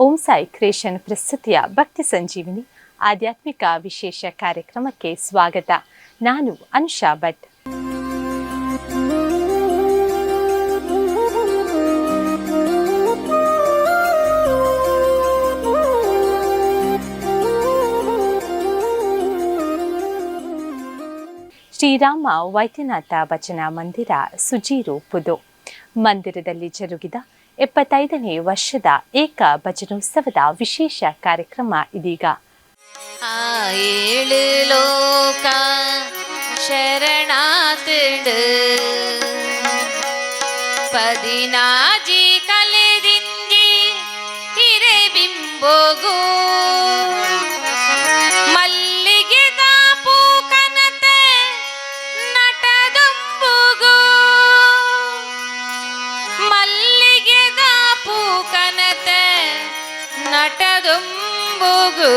Om Sai creation ಪ್ರಸ್ತುತಿಯ ಭಕ್ತಿ ಸಂಜೀವಿನಿ ಆಧ್ಯಾತ್ಮಿಕ ವಿಶೇಷ ಕಾರ್ಯಕ್ರಮಕ್ಕೆ ಸ್ವಾಗತ. ನಾನು ಅನುಷಾ ಭಟ್. ಶ್ರೀರಾಮ ವೈದ್ಯನಾಥ ಭಜನಾ ಮಂದಿರ ಸುಜೀರು ಪುದು ಮಂದಿರದಲ್ಲಿ ಜರುಗಿದ 75ನೇ ವರ್ಷದ ಏಕ ಭಜನೋತ್ಸವದ ವಿಶೇಷ ಕಾರ್ಯಕ್ರಮ ಇದೀಗ. ஏழு லோகா ಶರಣಾತಿಡು ಪದಿನಾಜಿ ಕಲೆದಿಂಜಿ ಹಿರೆಬಿಂಬೋಗು ಮಲ್ಲಿಗೆದ ಪೂಕನತೆ ನಟದುಂಬುಗು ಮಲ್ಲಿಗೆದ ಪೂಕನತೆ ನಟದುಂಬುಗು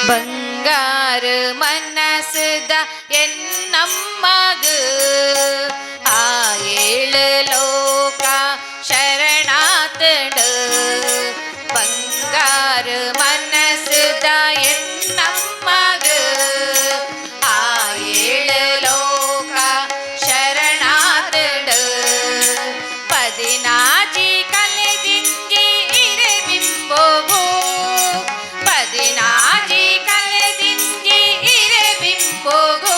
ಬಂಗಾರ ಮನಸ್ಸದ ಎನ್ನಮ್ಮಗು ಆ ಏಳು ಲೋಕ ಶರಣಾತಡು ಬಂಗಾರ ಮನಸ್ಸದ ಎನ್ನಮ್ಮಗು ಆ ಏಳು ಲೋಕ ಶರಣಾತಡು ಪದಿನಾಜಿ ಕಲೆದಿಂಜಿ ಹಿರೆಬಿಂಬೋಗು ಪದಿನಾಜಿ ಕಲೆದಿಂಜಿ ಹಿರೆಬಿಂಬೋಗು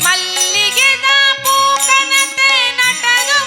ಮಲ್ಲಿಗೆದ ಪೂಕನತೆ ನಟದು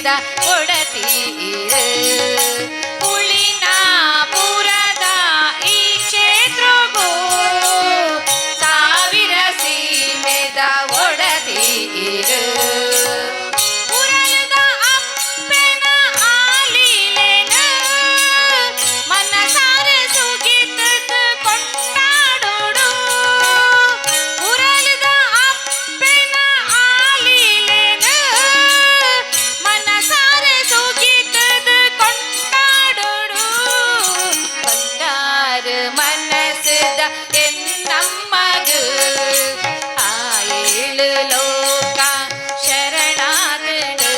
ಪರಮೇಶ್ವರಿದ ಒಡತೀರು ಪುಳಿನಾಪುರದ ಈ ಕ್ಷೇತ್ರಗೂ ಸಾವಿರ ಸೀಮೆದ ಒಡತೀರು ಉರಳದ ಅಪ್ಪನ ಆಲೀಲೆನ ಮನಸಾರೆ ಸುಗಿತದ ಕೊಂಡಾಡೋಡು ಉರಳದ ಅಪ್ಪನ ಆಲೀಲೆನ ಮನಸಾರೆ ಸುಗಿತದ ಕೊಂಡಾಡೋಡು ಬಂಗಾರ ಮನಸ್ಸದ ಎನ್ನಮ್ಮಗ ಆ ಏಳು ಲೋಕ ಶರಣಾಗಡು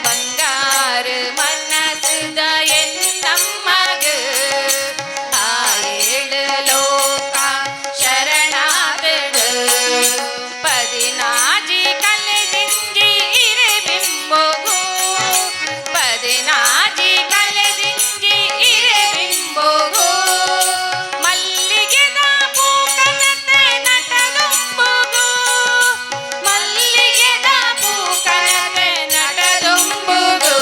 ಬಂಗಾರ ಮನಸ್ಸದ ಎನ್ನಮ್ಮಗ ಆ ಏಳು ಲೋಕ ಶರಣಾಗಡು ಪದಿನಾಜಿ ಕಲೆದಿಂಜಿ ಇರೆ ಬಿಂಬಗು ಪದಿನಾಜಿ ಕಲೆದಿಂಜಿ ಇರೆ ಬಿಂಬಗು ಮಲ್ಲಿಗೆದ ಪೂಕನತೆ ನಟದುಂಬುಗು ಮಲ್ಲಿಗೆದ ಪೂಕನತೆ ನಟದುಂಬುಗು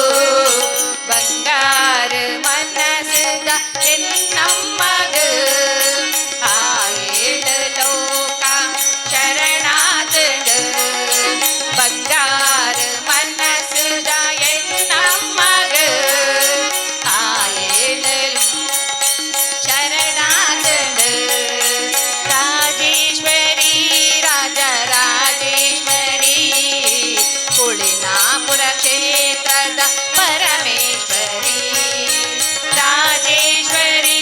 ಬಂಗಾರ ಮನಸ್ಸದ ಎನ್ನಮ್ಮಗ ಆ ಏಳು ಲೋಕ ಶರಣಾದಳು ಬಂಗಾರ ಮನಸ್ಸದ ಎನ್ನಮ್ಮಗ ಆ ಏಳು ಶರಣಾದಳು ರಾಜೇಶ್ವರಿ ರಾಜ ರಾಜೇಶ್ವರಿ ಪುಳಿನಾಪುರ ಕ್ಷೇತ್ರದ ಪರಮೇಶ್ವರಿ ರಾಜೇಶ್ವರಿ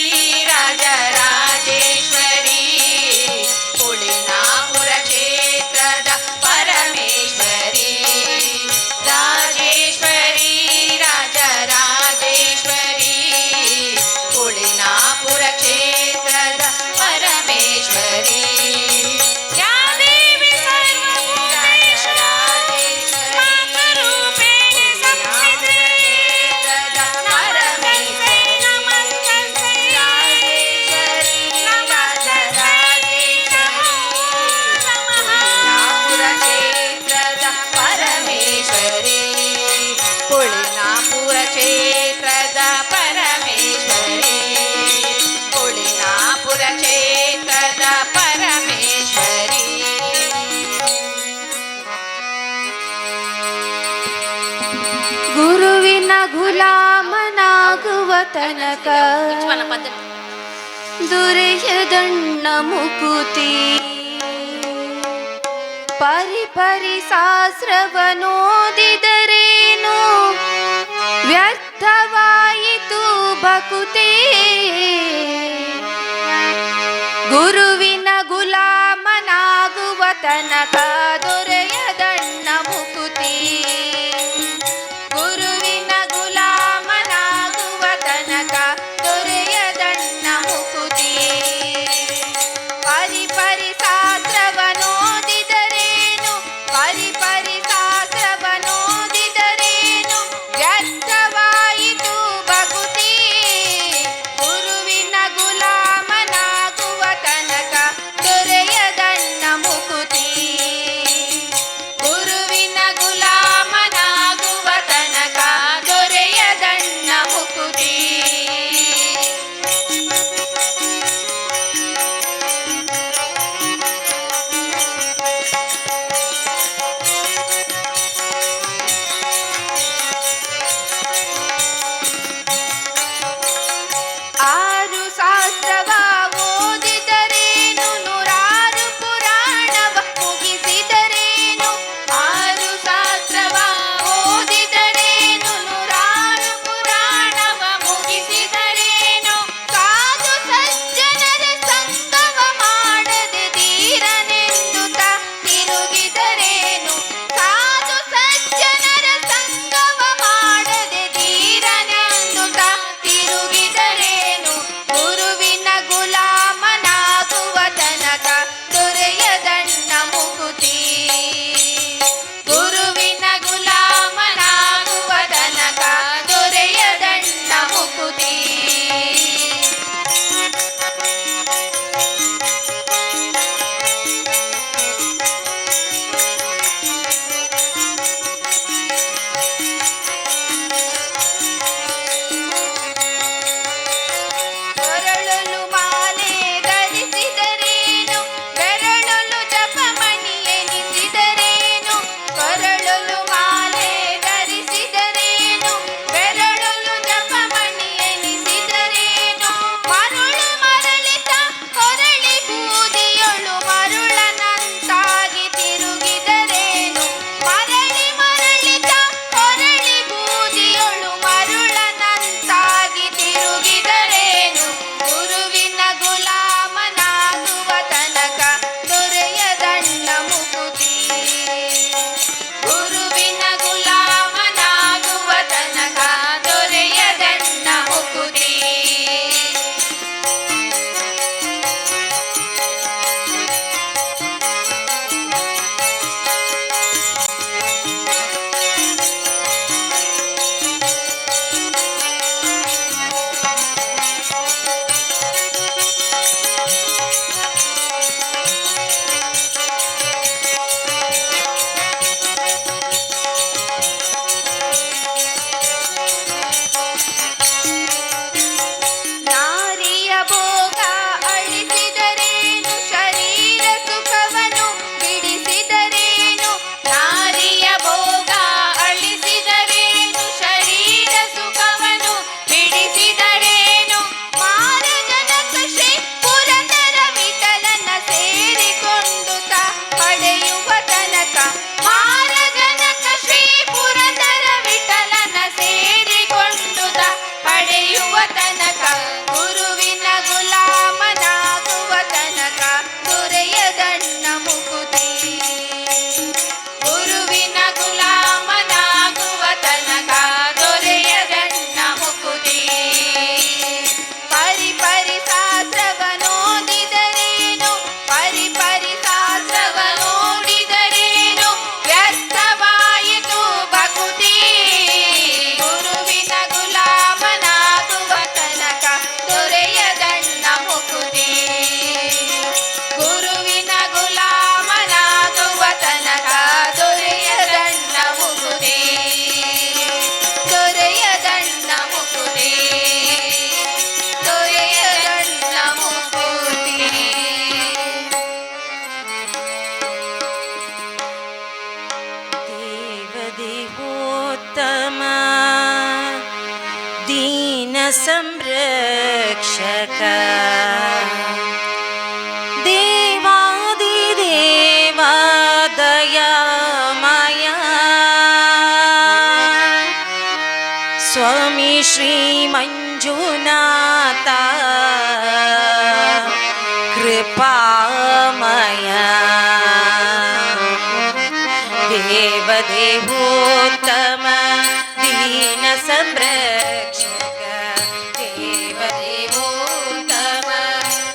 ರಾಜ ರಾಜೇಶ್ವರಿ ಪುಳಿನಾಪುರ ಕ್ಷೇತ್ರದ ಪರಮೇಶ್ವರಿ ರಾಜೇಶ್ವರಿ ರಾಜ ರಾಜೇಶ್ವರಿ ಪುಳಿನಾಪುರ ಕ್ಷೇತ್ರದ ಪರಮೇಶ್ವರಿ ಯಾ ದೇವಿ ಸರ್ವಭೂತೇಶ್ವರಿ ಮಾತೃರೂಪೇಣ ಸಂಸ್ಥಿತೆ ನಮಸ್ತೈ ನಮಸ್ತೈ ರಾಜೇಶ್ವರಿ ಪುಳಿನಾಪುರ ಕ್ಷೇತ್ರದ ಪರಮೇಶ್ವರಿ ಪುಳಿನಾಪುರ ಕ್ಷೇತ್ರದ ಪರಮೇಶ್ವರಿ ಗುರುವಿನ ಗುಲಾಮನಾಗುವ ತನಕ ದುರೆಯದಣ್ಣ ಮುಕುತಿ ಪರಿಪರಿ ಶಾಸ್ತ್ರವನೋದಿದರೇನು ವ್ಯರ್ಥವಾಯಿತು ಭಕುತಿ ಗುರುವಿನ ಗುಲಾಮನಾಗುವ ತನಕ ದೊರೆಯದಣ್ಣ ಮುಕುತಿ ಗುರುವಿನ ಗುಲಾಮನಾಗುವ ತನಕ ದೊರೆಯದಣ್ಣ ಮುಕುತಿ ಪರಿಪರಿ ಶಾಸ್ತ್ರವನೋದಿದರೇನು ಪರಿಪರಿ ಶಾಸ್ತ್ರವನೋದಿದರೇನು ವ್ಯರ್ಥವಾಯಿತು ಭಕುತಿ ಗುರುವಿನ ಗುಲಾಮನಾಗುವ ತನಕ ದೊರೆಯದಣ್ಣ ಮುಕುತಿ ಸಂರಕ್ಷಕ ದೇವಾದಿದೇವ ದಯಾಮಯ ಸ್ವಾಮಿ ಶ್ರೀ ಮಂಜುನಾಥ ಕೃಪಾಮಯ ದೇವದೇವೋತ್ತಮ ದೀನ ಸಂರಕ್ಷಕ ದೇವದೇವೋತ್ತಮ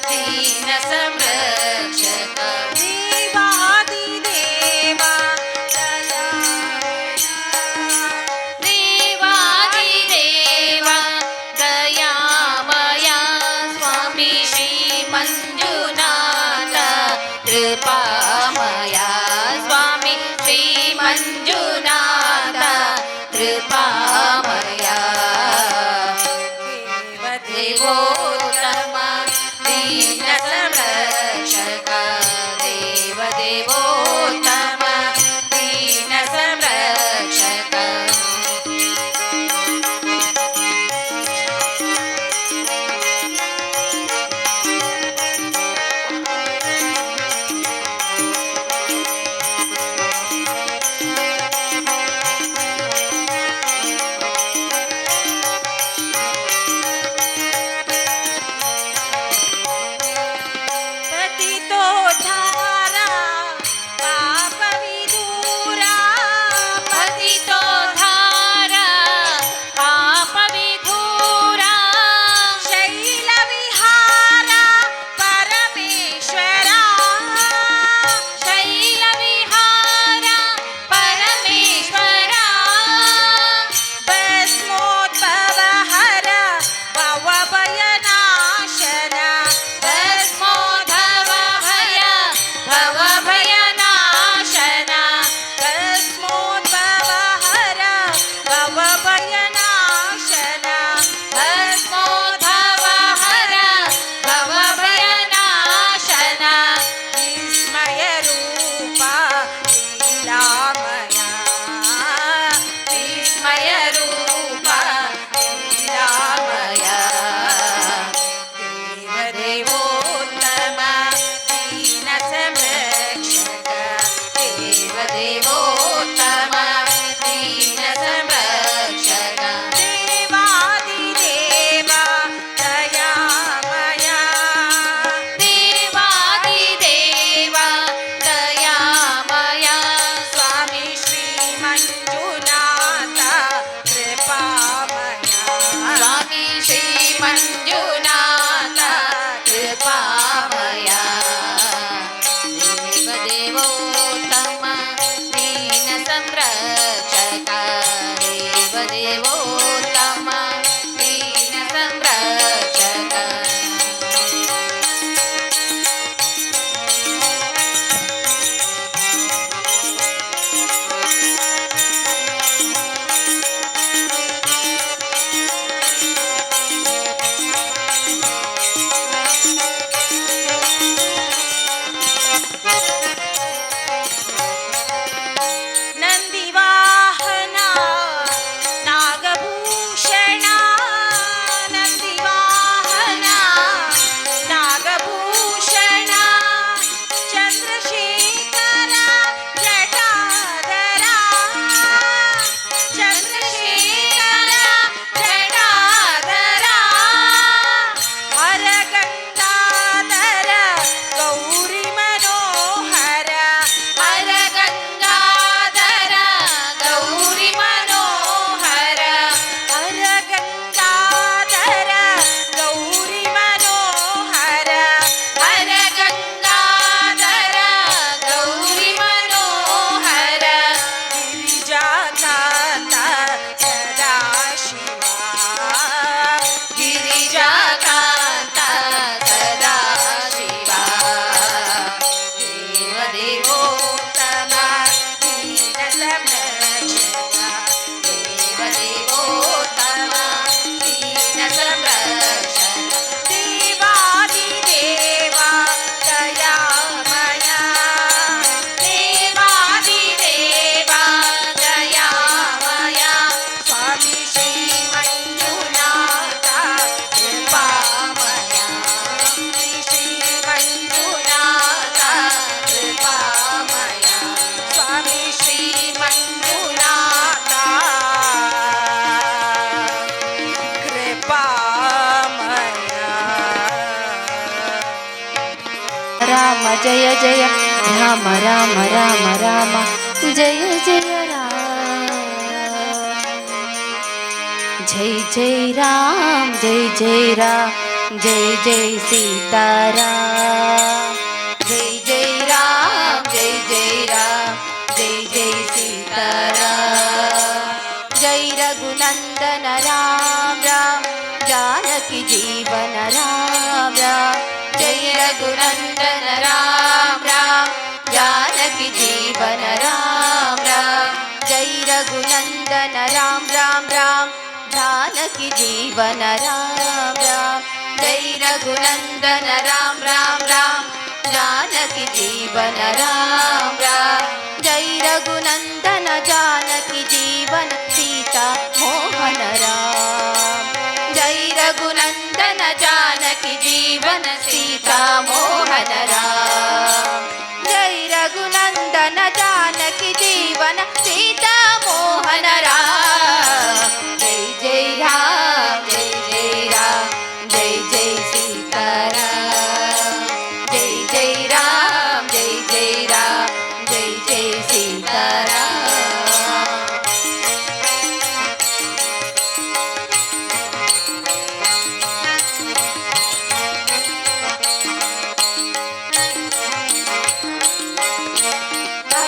ದೀನ ಸಂರಕ್ಷಕ ದೇವಾದಿದೇವ ದೇವಾದಿದೇವ ದಯಾಮಯ ಸ್ವಾಮಿ ಶ್ರೀ ಮಂಜುನಾಥ ಕೃಪಾಮಯ ಸ್ವಾಮಿ ಶ್ರೀ ಮಂಜುನಾಥ ಕೃಪಾಮಯ ದೇವದೇವೋತ್ತಮ ದೀನ ಸಂರಕ್ಷಕ ದೇವದೇವೋತ್ತಮ ದೀನ ಸಂರಕ್ಷಕ ಪತಿತೋದ್ಧಾರ ಪಾಪವಿದೂರ ಪತಿತೋದ್ಧಾರ ಪಾಪವಿಧೂರ ಶೈಲವಿಹಾರ ಪರಮೇಶ್ವರ ಶೈಲವಿಹಾರ ಪರಮೇಶ್ವರ ಭಸ್ಮೋದ್ಭವಹರ ಭವಭಯನಾಶನ ಭಸ್ಮೋದ್ಭವ ಭಯ ಭವ ಭಯನಾಶನ ಭಸ್ಮೋದ್ಭವಹರ ಭವಭಯನಾಶನ ಭಸ್ಮೋದ್ಭವ ಹರ ಭವ ಭಯನಾಶನ ವಿಸ್ಮಯ ರೂಪ ಲೀಲಾಮಯ ವಿಸ್ಮಯ ರೂಪ ಲೀಲಾಮಯ ದೇವದೇವೋತ್ತಮ ದೀನ ಸಂರಕ್ಷಕ ದೇವದೇವೋತ್ತಮ ದೀನ ಸಂರಕ್ಷಕ ದೇವಾದಿದೇವ ದಯಾಮಯ ದೇವಾದಿದೇವ ದಯಾಮಯ ಸ್ವಾಮಿ ಶ್ರೀ ಮಂಜುನಾಥ ಕೃಪಾಮಯ ಸ್ವಾಮಿ ಶ್ರೀ ಮಂಜುನಾಥ ಕೃಪಾಮಯ ದೇವದೇವೋತ್ತಮ ದೀನ ಸಂರಕ್ಷಕ ದೇವದೇವೋತ್ತಮ ದೀನ ಸಂರಕ್ಷಕ ನಂದಿವಾಹನ ನಾಗಭೂಷಣ जय जय राम राम राम राम जय जय राम जय जय राम जय जय राम जय जय सीताराम जय जय राम जय जय राम जय जय सीताराम जय रघुनंदन राम राम जानकी जीवन राम राम जय रघुनंदन राम राम जानकी जीवन राम राम जय रघुनंदन राम राम राम जानकी जीवन राम राम जय रघुनंदन राम राम राम जानकी जीवन राम राम जय रघुनंदन जानकी जीवन सीता मोहन राम जय रघुनंदन जानकी जीवन सीता मोहन राम जय रघुनंदन जानकी जीवन सीता मोहन राम जय जय राम जय जय राम जय जय सीताराम जय जय राम जय जय राम जय जय सीताराम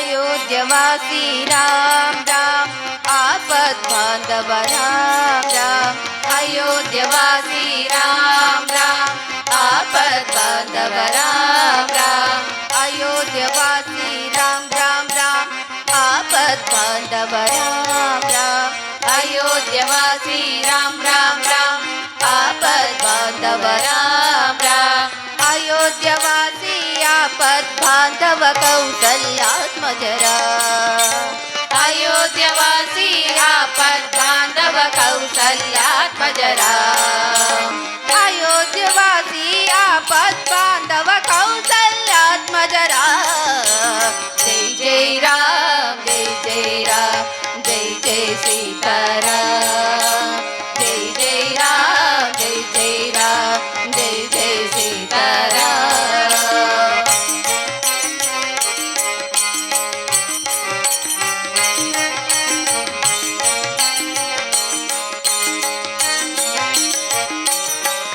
अयोध्यवासी राम राम आपद बांधव राम राम अयोध्यवासी राम राम आपद बांधव राम राम अयोध्यवासी राम राम राम आपद बांधव राम राम अयोध्यवासी राम राम राम आपद बांधव राम राम अयोध्यवासी आपद बांधव कौसल्यात्मज राम अयोध्यवासी आपद बांधव कौसल्यात्मज राम अयोध्यवासी आपद बांधव कौसल्यात्मज राम जय जय राम जय जय राम जय जय सीताराम जय जय राम जय जय राम जय जय सीताराम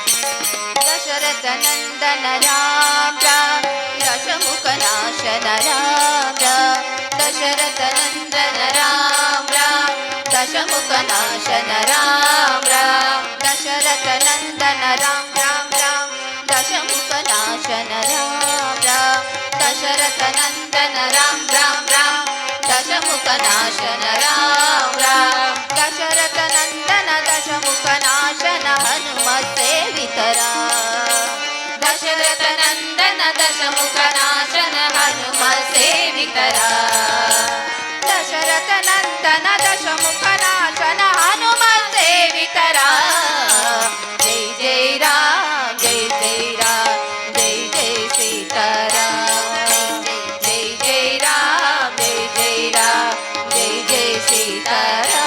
दशरथ नंदन राम राम दशमुख नाशन राम राम दशरथ नंदन राम राम दशमुख नाशन राम राम दशरथ नंदन राम राम राम दशमुख नाशन राम राम दशरथ नंदन राम राम राम दशमुख नाशन राम राम दशरथ नंदन दशमुख नाशन हनुमत सेवित राम दशरथ नंदन दशमुख नाशन हनुमत सेवित राम दशरथ नंदन दशमुख नाशन हनुमत सेवित राम जय जय राम जय जय राम जय जय सीताराम जय जय राम जय जय राम जय जय सीताराम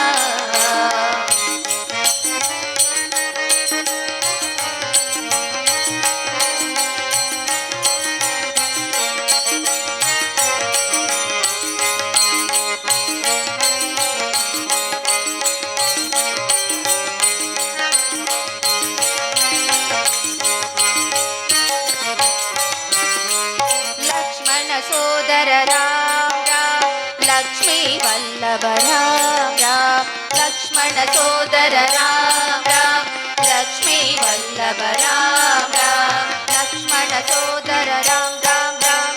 लक्ष्मण सोदर राम राम लक्ष्मी वल्लभ राम राम लक्ष्मण सोदर राम राम लक्ष्मी वल्लभ राम राम लक्ष्मण सोदर राम राम राम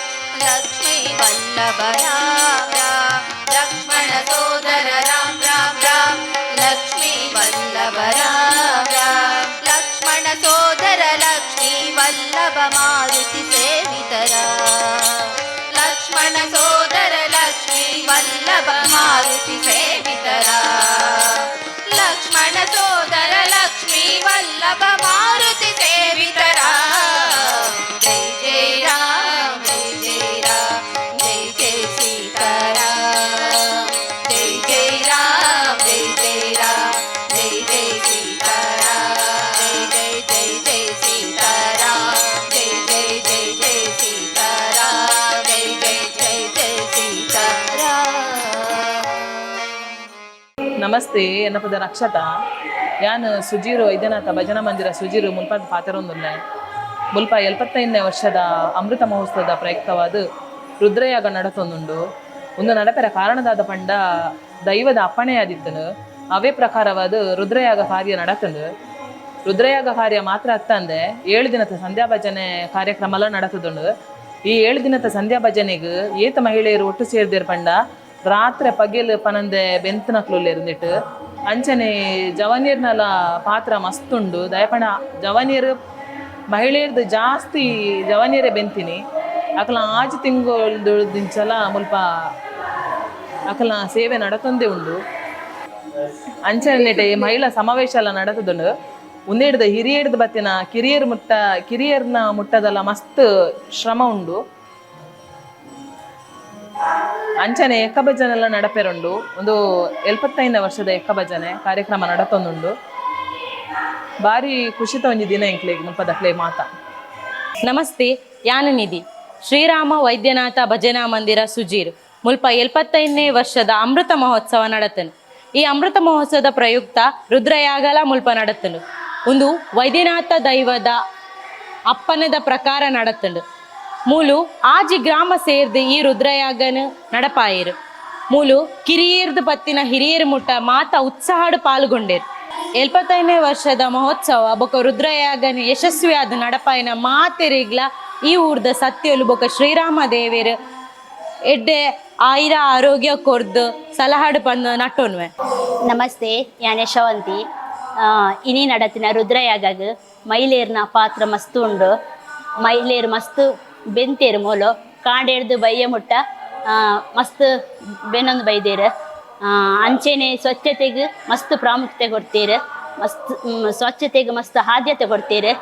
लक्ष्मी वल्लभ राम राम लक्ष्मण सोदर राम राम राम लक्ष्मी वल्लभ राम राम लक्ष्मण सोदर लक्ष्मी वल्लभ मारुति सेवित राम लक्ष्मण सोदर लक्ष्मी वल्लभ मारुति सेवित राम लक्ष्मण सोदर लक्ष्मी वल्लभ मारुति सेवित राम जय जय राम जय जय राम जय जय सीताराम जय जय राम जय जय राम जय जय सीताराम जय जय जय जय सीताराम जय जय जय ನಮಸ್ತೆ ಎನ್ನ ಪದ ರಕ್ಷತಾ ಯಾನ್ ಸುಜೀರು ವೈದ್ಯನಾಥ ಭಜನಾ ಮಂದಿರ ಸುಜೀರು ಮುಲ್ಪದ ಪಾತ್ರರೊಂದುಲ್ಲೆ ಮುಲ್ಪ 75ನೇ ವರ್ಷದ ಅಮೃತ ಮಹೋತ್ಸವದ ಪ್ರಯುಕ್ತವಾದ ರುದ್ರಯಾಗ ನಡತೊಂದುಂಡು ಒಂದು ನಡಪೆರ ಕಾರಣದಾದ ಪಂಡ ದೈವದ ಅಪ್ಪಣೆಯಾದಿತ್ತನು ಅವೇ ಪ್ರಕಾರವಾದ ರುದ್ರಯಾಗ ಕಾರ್ಯ ನಡತಂದು ರುದ್ರಯಾಗ ಕಾರ್ಯ ಮಾತ್ರ ಅತ್ತಂದೆ 7 ದಿನದ ಸಂಧ್ಯಾ ಭಜನೆ ಕಾರ್ಯಕ್ರಮ ಎಲ್ಲ ನಡತದುಂಡು ಈ 7 ದಿನದ ಸಂಧ್ಯಾ ಭಜನೆಗೆ ಏತ ಮಹಿಳೆಯರು ಒಟ್ಟು ಸೇರ್ದಿರ್ ಪಂಡ ರಾತ್ರಿ ಪಗೆಲ್ ಪನಂದೆ ಬೆಂತನಕ್ಲು ಇರ್ದಿಟ್ಟು ಅಂಚನೆ ಜವನೀರ್ನಲ ಪಾತ್ರ ಮಸ್ತುಂಡು ದಯಪಂಡ ಜವನೀರು ಮಹಿಳೆಯರ್ದು ಜಾಸ್ತಿ ಜವನೀರೇ ಬೆಂತೀನಿ ಅಕಲ ಆಜು ತಿಂಗಳು ದಿಂಚಲ ಮುಲ್ಪ ಅಕಲ ಸೇವೆ ನಡತೊಂದೇ ಉಂಡು ಅಂಚನೆಟೆ ಮಹಿಳಾ ಸಮಾವೇಶ ಎಲ್ಲ ನಡತದುಂಡು ಉಂದೇಡ್ದ ಹಿರಿಯರ್ದು ಬತ್ತಿನ ಕಿರಿಯರ್ನ ಮುಟ್ಟದಲ್ಲ ಮಸ್ತ್ ಶ್ರಮ ಉಂಡು ಅಂಚನೆ ಎಕ್ಕ ಭಜನೆ ಎಲ್ಲ ನಡಪೆರುಂಡು ಒಂದು 75ನೇ ವರ್ಷದ ಎಕ್ಕ ಭಜನೆ ಕಾರ್ಯಕ್ರಮ ನಡತೊಂದುಂಡು ಬಾರಿ ಖುಷಿತ ಒಂಜಿ ದಿನ ಎಂಕ್ಲೆಗ್ ಮುಲ್ಪದಕ್ಲೆ ಮಾತ. ನಮಸ್ತೆ ಯಾನ ನಿಧಿ ಶ್ರೀರಾಮ ವೈದ್ಯನಾಥ ಭಜನಾ ಮಂದಿರ ಸುಜೀರ್ ಮುಲ್ಪ 75ನೇ ವರ್ಷದ ಅಮೃತ ಮಹೋತ್ಸವ ನಡತನು. ಈ ಅಮೃತ ಮಹೋತ್ಸವದ ಪ್ರಯುಕ್ತ ರುದ್ರಯಾಗಲ ಮುಲ್ಪ ನಡತನು. ಒಂದು ವೈದ್ಯನಾಥ ದೈವದ ಅಪ್ಪನದ ಪ್ರಕಾರ ನಡತಂಡು ಮೂಲು ಆಜಿ ಗ್ರಾಮ ಸೇರ್ದು ಈ ರುದ್ರಯಾಗನ ನಡಪಾಯಿರು ಮೂಲು ಕಿರಿಯರ್ದು ಪತ್ತಿನ ಹಿರಿಯರು ಮುಟ್ಟ ಮಾತ ಉತ್ಸಾಹಡು ಪಾಲ್ಗೊಂಡೇರು. 75ನೇ ವರ್ಷದ ಮಹೋತ್ಸವ ಬೊಕ ರುದ್ರಯಾಗನ ಯಶಸ್ವಿಯಾದ ನಡಪಾಯಿನ ಮಾತೆರಿಗ್ಲ ಈ ಊರ್ದ ಸತ್ಯಲು ಬೊಕ ಶ್ರೀರಾಮ ದೇವೇರು ಎಡ್ಡೆ ಆಯಿರ ಆರೋಗ್ಯ ಕೊರ್ದು ಸಲಹಾಡು ಪಂದು ನಟ್ಟೊನ್ವೆ. ನಮಸ್ತೆ ಯಾನ್ ಯಶವಂತಿ ಇನಿ ನಡತಿನ ರುದ್ರಯಾಗಗ ಮಹಿಳೆಯರ್ನ ಪಾತ್ರ ಮಸ್ತ್ ಉಂಡು. ಮಹಿಳೆಯರು ಮಸ್ತ್ ಬೆಂತೇರು ಮೂಲು ಕಾಂಡೆಡ್ದು ಬಯ್ಯ ಮುಟ್ಟ ಮಸ್ತ್ ಬೆನ್ನೊಂದು ಬೈದೇರು ಅಂಚೆನೆ ಸ್ವಚ್ಛತೆಗೆ ಮಸ್ತ್ ಪ್ರಾಮುಖ್ಯತೆ ಕೊಡ್ತೀರು ಮಸ್ತ್ ಸ್ವಚ್ಛತೆಗೆ ಮಸ್ತ್ ಆದ್ಯತೆ ಕೊಡ್ತೀರು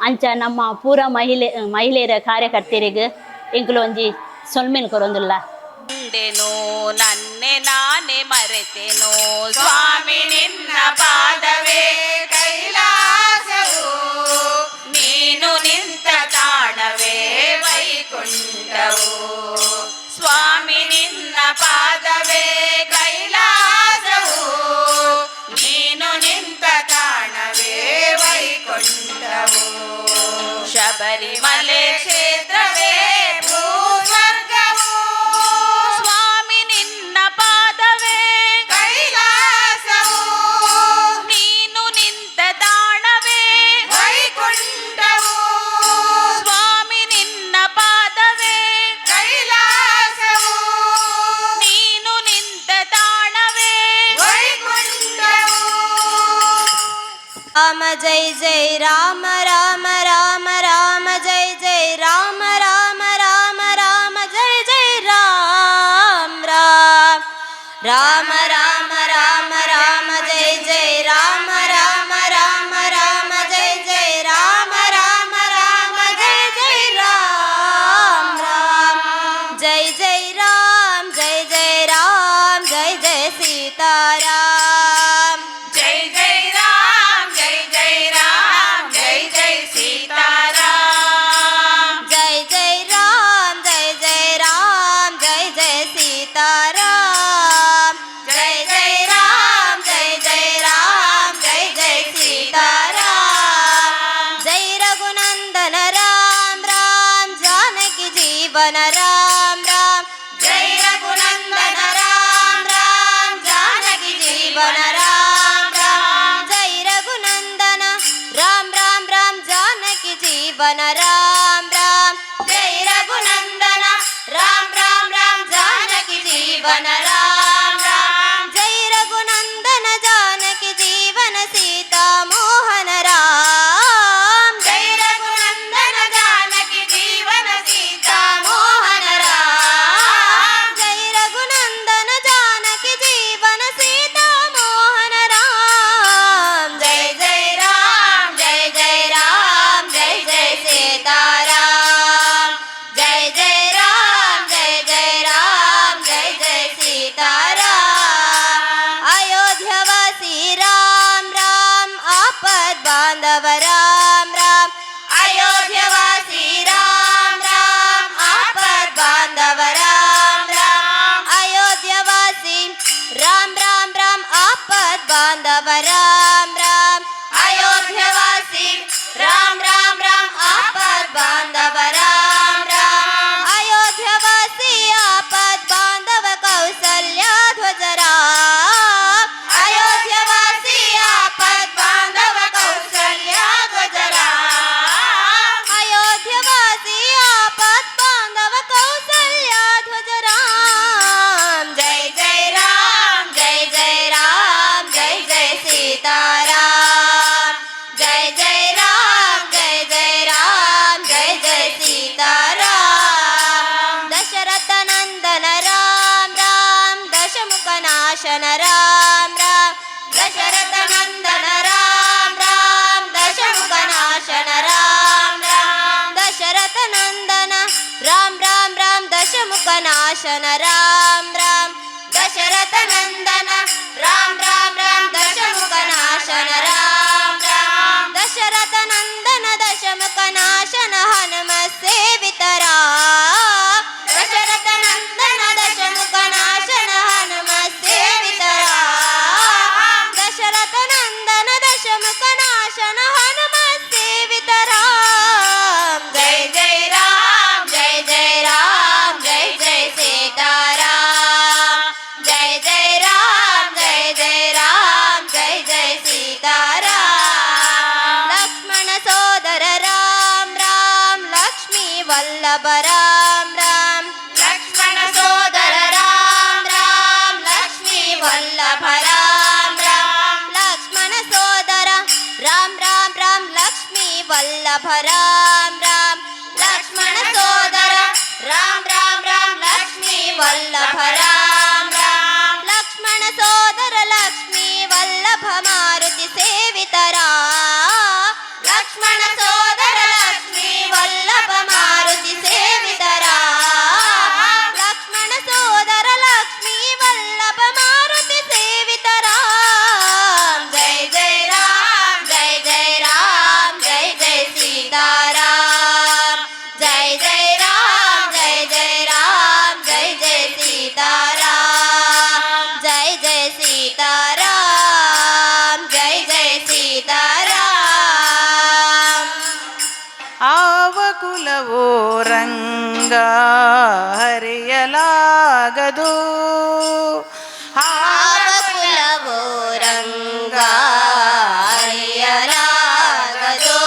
ಅಂಚ ನಮ್ಮ ಪೂರ ಮಹಿಳೆಯರ ಕಾರ್ಯಕರ್ತರಿಗೆ ಎಂಕುಲು ಒಂಜಿ ಸೊಲ್ಮೆನ್ ಕೊರೊಂದುಲ್ಲ. ನನ್ನೆ ನಾನೇ ಮರೆತೆನೋ ಸ್ವಾಮಿ ನಿನ್ನ ಪಾದವೇ ಕೈಲಾಸವು ನೀನು ನಿಂತ ತಾಣವೇ ವೈಕುಂಠವು ಸ್ವಾಮಿ ನಿನ್ನ ಪಾದವೇ ಕೈಲಾಸವು ನೀನು ನಿಂತ ತಾಣವೇ ವೈಕುಂಠವು ಶಬರಿಮಲೆ ಕ್ಷೇತ್ರವೇ ಭೂಸ್ವರ್ಗವು ಸ್ವಾಮಿ ನಿನ್ನ ಪಾದವೇ ಕೈಲಾಸವು ನೀನು ನಿಂತ ತಾಣವೇ ವೈಕುಂಠವು ಸ್ವಾಮಿ ನಿನ್ನ ಪಾದವೇ ಕೈಲಾಸವು ನೀನು ನಿಂತ ತಾಣವೇ ವೈಕುಂಠವು. ರಾಮ ಜೈ ಜೈ ರಾಮ ರಾಮ ರಾಮ ರಾಮ ಜೈ ಜೈ ರಾಮ ರಾಮ ರಾಮ ರಾಮ ಜೈ ಜೈ ರಾಮ ರಾಮ ರಾಮ ರಾಮ ರಾಮ ರಾಮ ಜೈ ಜೈ ರಾಮ ರಾಮ ರಾಮ ರಾಮ ಜೈ ಜೈ ರಾಮ ರಾಮ ರಾಮ ಜೈ ಜೈ ರಾಮ ರಾಮ ಜೈ ಜೈ ರಾಮ ಜೈ ಜೈ ರಾಮ ಜೈ ಜೈ ಸೀತಾರಾಮ ಜೈ ಜೈ ರಾಮ್ ಜೈ ಜೈ ರಾಮ್ ಜೈ ಜೈ ಸೀತಾರಾಮ್ बांधव राम राम अयोध्यवासी राम राम राम आपद बांधव राम राम अयोध्यवासी आपद बांधव कौसल्या ध्वज राम अयोध्यवासी आपद बांधव कौसल्या ध्वज राम अयोध्यवासी आपद बांधव कौसल्या ध्वज राम जय जय राम जय जय राम जय जय सीताराम जय जय राम जय जय राम जय जय सीताराम दशरथ नंदन राम राम दशमुख नाशन राम राम दशरथ नंदन राम राम दशमुख नाशन राम राम दशरथ नंदन राम राम राम दशमुख नाशन राम राम दशरथ नंदन राम राम राम दशमुख नाशन राम राम दशरथ नंदन दशमुख नाशन हनुम सेवित राम दशरथ नंदन दशमुख नाशन हनुम सेवित राम दशरथ नंदन दशमुख नाशन हनुम सेवित राम जय जय राम जय जय राम जय जय सीताराम जय जय राम जय जय राम जय जय सीताराम लक्ष्मण सोदर राम राम लक्ष्मी वल्लभ राम राम लक्ष्मण सोदर राम राम लक्ष्मी वल्लभ राम राम लक्ष्मण सोदर राम राम राम लक्ष्मी वल्लभ राम राम लक्ष्मण सोदर राम राम राम लक्ष्मी वल्लभ राम राम लक्ष्मण सोदर लक्ष्मी वल्लभ मारुति सेवित राम लक्ष्मण सोदर लक्ष्मी वल्लभ मारुति सेवित राम लक्ष्मण सोदर लक्ष्मी वल्लभ मारुति सेवित राम जय जय राम जय जय राम जय जय सीताराम जय जय राम जय जय राम जय जय सीताराम जय जय सीताराम जय जय सीताराम ಆವ ಕುಲವೋ ರಂಗ ಹರಿಯಲಾಗದು ಆವ ಕುಲವೋ ರಂಗ ಹರಿಯಲಾಗದು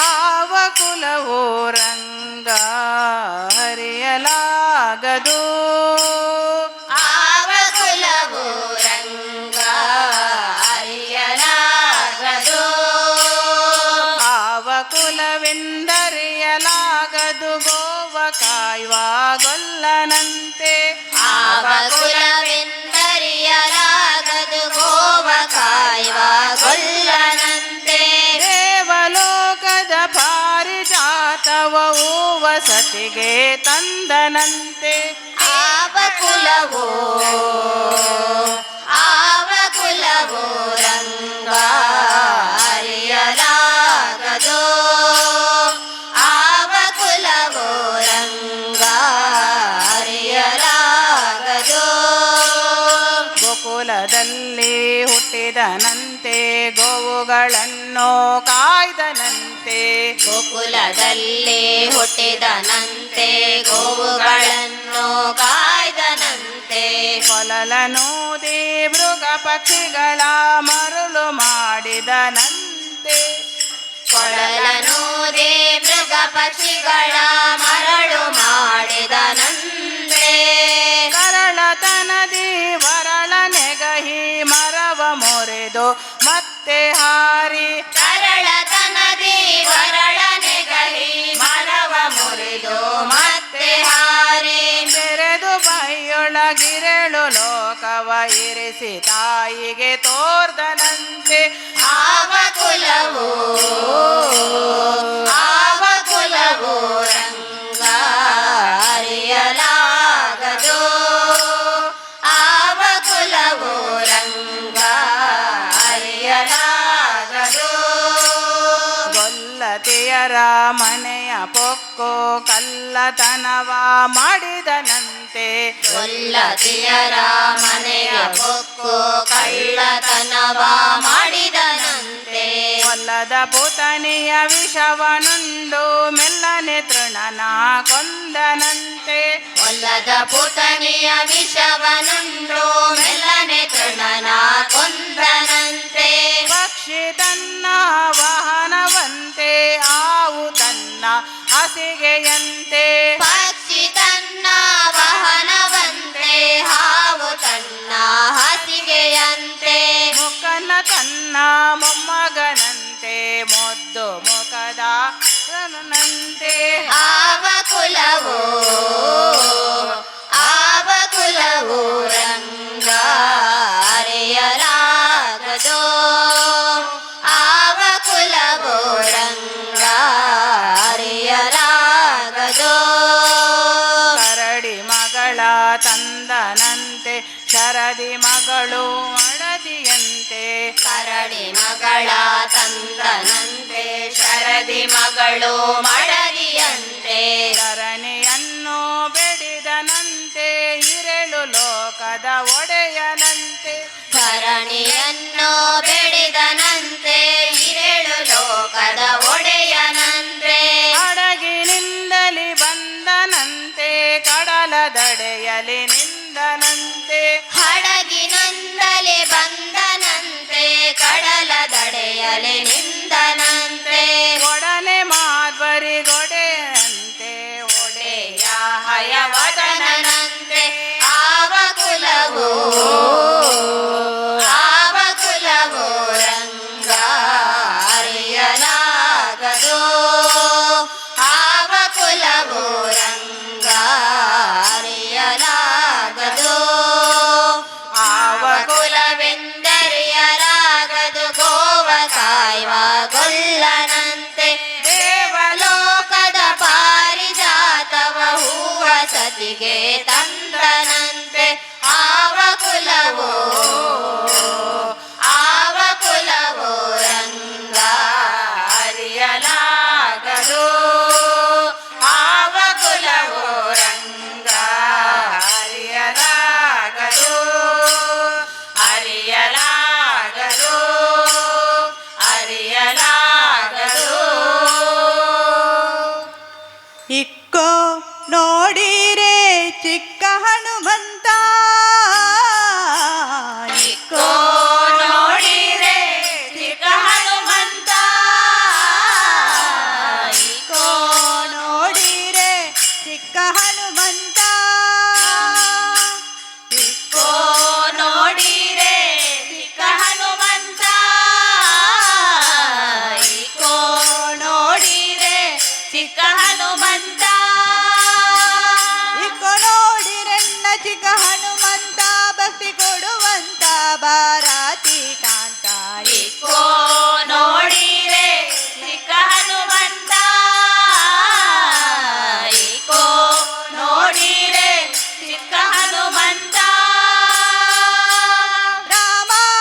ಆವ ಕುಲವೋ ರಂಗ ಹರಿಯಲಾಗದು ಆವ ಕುಲವೋ ರಂಗ ಹರಿಯಲಾಗದು ಆವ ಕುಲವೆಂದರಿಯಲಾಗದು ಗೋವ ಕಾಯುವ ಗೊಲ್ಲನಂತೆ ಆವ ಕುಲವೆಂದರಿಯಲಾಗದು ಗೋವ ಕಾಯುವ ಗೊಲ್ಲನಂತೆ ದೇವಲೋಕದ ಪಾರಿಜಾತವ ವಸತಿಗೆ ತಂದನಂತೆ ಆವ ಕುಲವೋ ರಂಗ ಹರಿಯಲಾಗದು ಆವ ಕುಲವೋ ರಂಗ ಹರಿಯಲಾಗದು ಗೋಕುಲದಲ್ಲಿ ಹುಟ್ಟಿದನಂತೆ ಗೋವುಗಳನ್ನು ಕಾಯ್ದನಂತೆ ಗೋಕುಲದಲ್ಲಿ ಹುಟ್ಟಿದನಂತೆ ಗೋವುಗಳನ್ನು ಕಾಯ್ದನಂತೆ ಕೊಲಲನೂದಿ ಮೃಗ ಪಕ್ಷಿಗಳ ಮರುಳು ಮಾಡಿದನಂತೆ ಕೊಳಲನೂದೆ ಮೃಗ ಪಕ್ಷಿಗಳ ಮರಳು ಮಾಡಿದನಂತೆ ಕರಳತನದಿ ವರಳ ನೆಗಹಿ ಮರವ ಮೊರೆದು ಮತ್ತೆ ಹಾರಿ ಕರಳತನದಿ ವರಳ ನೆಗಹಿ ಮರವ ಮುರಿದು ಮತ್ತೆ ಹಾರಿ ಬೆರೆದು ಬೈಯೊಳಗಿರೆಳು ಲೋಕವ ಇರಿಸಿ ತಾಯಿಗೆ ತೋರ್ದನಂತೆ ಆವ ಕುಲವೋ ರಂಗ ಹರಿಯಲಾಗದು ಆವ ಕುಲವೋ ರಂಗ ಹರಿಯಲಾಗದು ಗೊಲ್ಲತೆಯರ ಮನೆಯ ಪೊಕ್ಕು ಕಲ್ಲತನವ ಮಾಡಿದನಂತೆ ಒಲ್ಲದಿಯರ ಮನೆಯ ಹೊಕ್ಕು ಕಳ್ಳತನವ ಮಾಡಿದನಂತೆ. ಒಲ್ಲದ ಪುತನಿಯ ವಿಷವನುಂಡು ಮೆಲ್ಲನೆ ತೃಣನ ಕೊಂದನಂತೆ. ಒಲ್ಲದ ಪುತನಿಯ ವಿಷವನುಂಡು ಮೆಲ್ಲನೆ ತೃಣನ ಕೊಂದನಂತೆ. ಪಕ್ಷಿ ತನ್ನ ವಾಹನವಂತೆ ಆವು ತನ್ನ ಹಾಸಿಗೆಯಂತೆ. ಪಕ್ಷಿ ತನ್ನ ವಾಹನವಂತೆ ಹಾವು ತನ್ನ ಹಾಸಿಗೆಯಂತೆ. ಮುಖನ ತನ್ನ ಮೊಮ್ಮಗನಂತೆ ಮೊದ್ದು ಮುಖದ ರನಂತೆ. ಆವ ಕುಲವೋ ರಂಗ ಅರೆಯಲಾಗದೋ. ಆವ ಕುಲವೋ ರಂಗ ಅರೆಯಲಾಗದೋ. ಕರಡಿ ಮಗಳ ತಂದನಂತೆ ಶರದಿ ಮಗಳು ಮಡದಿಯಂತೆ. ಕರಡಿ ಮಗಳ ತಂದನಂತೆ ಶರದಿ ಮಗಳು ಮಡದಿಯಂತೆ. ಧರಣಿಯನ್ನು ಬೆಡಿದನಂತೆ ಹಿರೇಳು ಲೋಕದ ಒಡೆಯನಂತೆ. ಧರಣಿಯನ್ನು ಬೆಳೆದನಂತೆ ಹಿರೇಳು ಲೋಕದ ಒಡೆಯನಂತೆ. ಹಡಗಿನಿಂದಲಿ ಬಂದನಂತೆ ಕಡಲ ದಡೆಯಲಿ ನಿಂದನಂತೆ. ಹಡಗಿನಿಂದಲೇ ಬಂದನಂತೆ ಕಡಲ ದಡೆಯಲಿ ನಿಂದನಂತೆ. ಒಡನೆ ಮಾಧ್ವರಿ ಗೊಡೆಯಂತೆ ಒಡೆಯ ಹಯವದನಂತೆ. ಆವ ಕುಲವೋ ರಂಗ ಅರಿಯಲಾಗದೋ. ಆವ ಕುಲವೋ ರಂಗ ಅರಿಯಲಾಗದೋ. ಆವ ಕುಲವೆಂದರಿಯಲಾಗದು ಗೋವ ಕಾಯುವ ಗೊಲ್ಲನಂತೆ. ದೇವಲೋಕದ ಪಾರಿಜಾತವ ಹೂವ ಸತಿಗೆ ತಂದನಂತೆ. ಆವ ಕುಲವೋ ರಂಗ ಅರಿಯಲಾಗದು. ಆವ ಕುಲವೋ ರಂಗ ಅರಿಯಲಾಗದು. ಅರಿಯಲಾಗದು. ಅರಿಯಲಾಗದು. ಇಕ್ಕೋ ನೋಡಿರೆ ಚಿಕ್ಕ ಹನುಮಂತ. ಇಕ್ಕೋ ನೋಡಿರೆ ಚಿಕ್ಕ ಹನುಮಂತ. ಇಕ್ಕೋ ನೋಡಿರೆ ಚಿಕ್ಕ ಹನುಮಂತ. ಇಕ್ಕೋ ನೋಡಿರೆ ಚಿಕ್ಕ ಹನುಮಂತ. ಇಕ್ಕೋ ನೋಡಿರೆ ಚಿಕ್ಕ ಹನುಮಂತ. ಇಕ್ಕೋ ನೋಡಿರೆನ್ನ ಚಿಕ್ಕ ಹನುಮಂತ ಭಕ್ತಿ ಕೊಡುವಂತ ಬಾರಾತಿ ಕಾಂತ. ಇಕ್ಕೋ ನೋಡಿರೆ ಚಿಕ್ಕ ಹನುಮಂತ. ಇಕ್ಕೋ ನೋಡಿರೆ ಚಿಕ್ಕ ಹನುಮಂತ.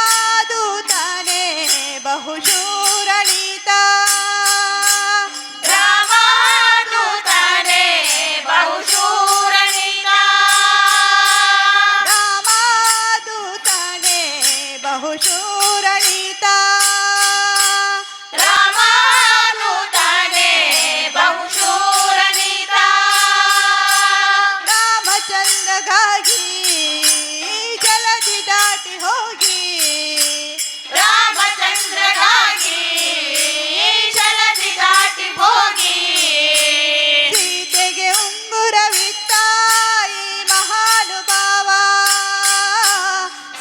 ರಾಮದೂತನೇ ಬಹುಶೂರಣಿತ. ರಾಮದೂತನೇ ಬಹುಶೂರನಿತ. ರಾಮದೂತನೇ ಬಹುಶೂರಣಿತ. ರಾಮದೂತನೇ ಬಹುಶೂರನಿತ. ರಾಮಚಂದ್ರಗಾಗಿ ಜಲದಿ ದಾಟಿ ಹೋಗಿ. ರಾಮಚಂದ್ರಗಾಗಿ ಜಲದಿ ದಾಟಿ ಹೋಗಿ. ಸೀತೆಗೆ ಉಂಗುರವಿತ್ತ ಈ ಮಹಾನುಭಾವ.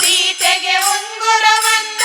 ಸೀತೆಗೆ ಉಂಗುರವಂತ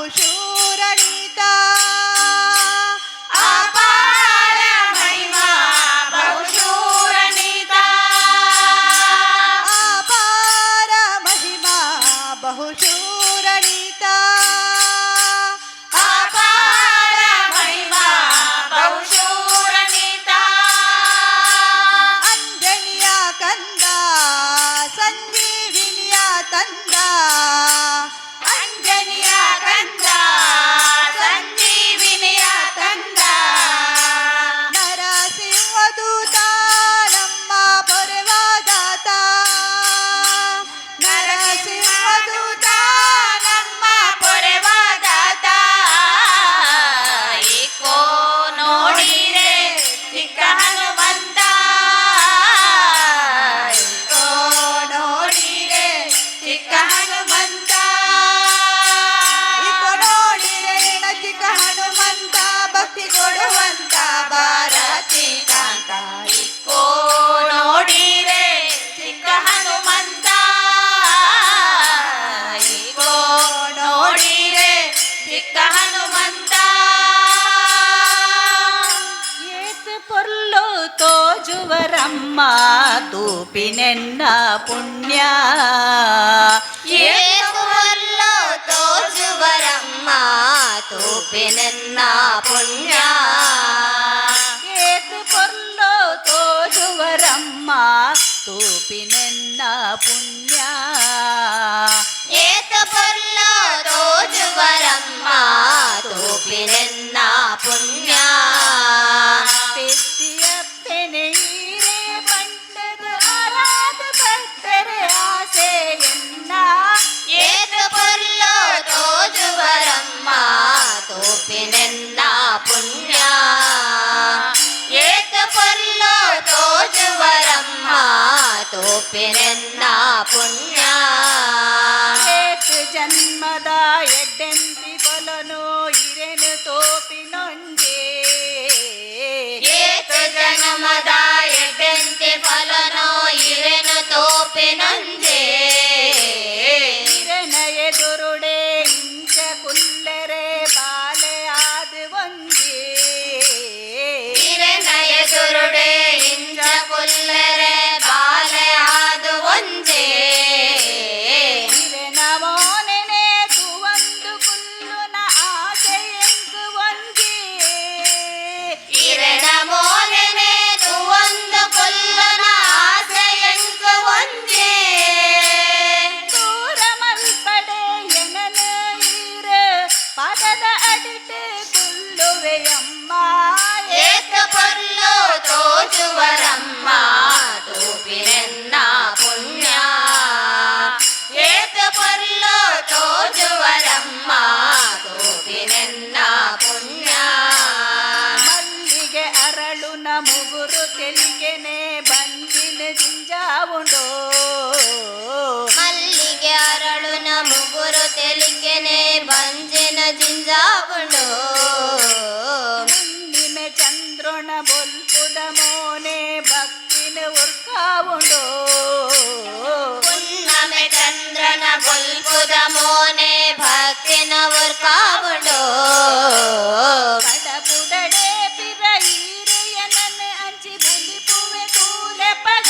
ಬಹುಶೂರಣೀತ ಅಪಾರ ಮಹಿಮಾ ಬಹುಶೂರನಿತ ಅಪಾರ ಮಹಿಮಾ ಬಹುಶೂರಣೀತ ಅಪಾರ ಮಹಿಮಾ ಬಹುಶೂರನಿತ ಅಂಜನಿಯ ಕಂದ ಸಂಜೀವಿನಿಯ ತಂದ ಅಂಜನಿಯ ಕಂದ ಸಂಜೀವಿನಿಯ ತಂದ ನರಸಿಂಹದೂತ ನಮ್ಮ ಪೊರೆವಾದಾತ ನರಸಿಂಹದೂತ ನಮ್ಮ ಪೊರೆವಾದಾತ ಏಕೋ ನೋಡಿರೆ ಚಿಕ್ಕ ಹನುಮಂತ ಏಕೋ ನೋಡಿರೆ ಚಿಕ್ಕ ಹನುಮಂತ ಇಕೋ ನೋಡಿರೆ ಚಿಕ್ಕ ಹನುಮಂತ ಭಕ್ತಿ ಕೊಡುವಂತ ಭಾರತಿ ಕಾಂತ ಇಕೋ ನೋಡಿರೆ ಚಿಕ್ಕ ಹನುಮಂತ ಇಕೋ ನೋಡಿರೆ ಚಿಕ್ಕ ಹನುಮಂತ ಏತ್ ಪೊರ್ಲು ತೋಜುವರಮ್ಮ ತೂಪಿನೆನ್ನ ಪುಣ್ಯ ಏಕುವಲ್ಲೋ ತೋಜುವರಮ್ಮ ತೂಪಿನೆನ್ನ ಪುಣ್ಯ ಏತ್ ಪೊರ್ಲು ತೋಜುವರಮ್ಮ ತೂಪಿನೆನ್ನ ಪುಣ್ಯ ಏತ ಪೊಲ್ಲೋ ತೋಜುವರಮ್ಮ ತೂಪಿನೆನ್ನ ಪುಣ್ಯ ಪೆದ್ದಿಯಪ್ಪೆನೆ ಈರೆ ಬಣ್ಣದ ಆರಾಧ ಭಕ್ತರೆ ಆಸೆಯನ್ನ ಏತ ಪೊಲ್ಲೋ ತೋಜುವರಮ್ಮ ತೂಪಿನೆನ್ನ ಪುಣ್ಯ ಏತ ಪೊಲ್ಲೋ ತೋಜುವರಮ್ಮ ತೂಪಿನೆನ್ನ ಪುಣ್ಯ ಏತ್ ಜನ್ಮದ ಎಡ್ಡೆಂತಿ ಬಲನು ಇರೆನು ತೋಪಿನೊಂಜೆ ಏತ ಜನ್ಮದ ಎಡ್ಡೆಂತೆ ಫಲನೋ ಇರೆನು ತೋಪಿನೊಂಜೆ ಇರೆನ ಎದುರುಡೆ ಇಂಚ ಕುಲ್ಲರೆ ಬಾಲೆ ಆದ ಒಂಜೆ ಇರೆನ ಎದುರುಡೆ ಇಂಚ ಕುಲ್ಲರೆ ಬಾಲೆ ಆದು ಒಂಜೆ ಇರೆನ ಮೋನೆನೆ ತುವಂದು ಕುಲ್ಲುನ ಆಸೆ ಎಂಕು ಒಂಜೆ ಇರೆನ ಮೋನೆನೆ ತುವಂದು ಕುಲ್ಲನ ಆಸೆ ಎಂಕು ಒಂಜೆ ದೂರ ಮಲ್ಪಡೆ ಎನನ ಈರೆ ಪದದ ಅಡಿಟೆ ಕುಲ್ಲುವೆಯಮ್ಮ ಏತ ಪೊಲ್ಲೋ ತೋಜುವರಮ್ಮ ತೂಪಿನೆನ್ನ ಪುಣ್ಯ ಏತ ಪೊಲ್ಲೋ ತೋಜುವರಮ್ಮ ತೂಪಿನೆನ್ನ ಪುಣ್ಯ ಮಲ್ಲಿಗೆ ಅರಳುನ ಮುಗುರು ತೆಲಿಗೆನೆ ಬಂದಿನ ಜಿಂಜಾವುಂಡೋ ಮಲ್ಲಿಗೆ ಅರಳುನ ಮುಗುರು ತೆಲಿಗೆನೆ ಬಂಜಿನ ಜಿಂಜಾವುಂಡು ಹುಣ್ಣಿಮೆ ಚಂದ್ರನ ಬೊಲ್ಪುದ ಮೋನೆ ಭಕ್ತಿನ ಉರ್ಕಾವುಂಡೋ ಪುನ್ನಮೆ ಚಂದ್ರನ ಬೊಲ್ಪುದ ಮೋನೆ ಭಕ್ತಿನ ಉರ್ಕಾವುಂಡು ಕಡಪುಡಡೆ ಪಿರ ಈರೆಯ ನನ್ನ ಅಂಚಿ ಬುಲಿಪುವೆ ತೂಲೆ ಪಗ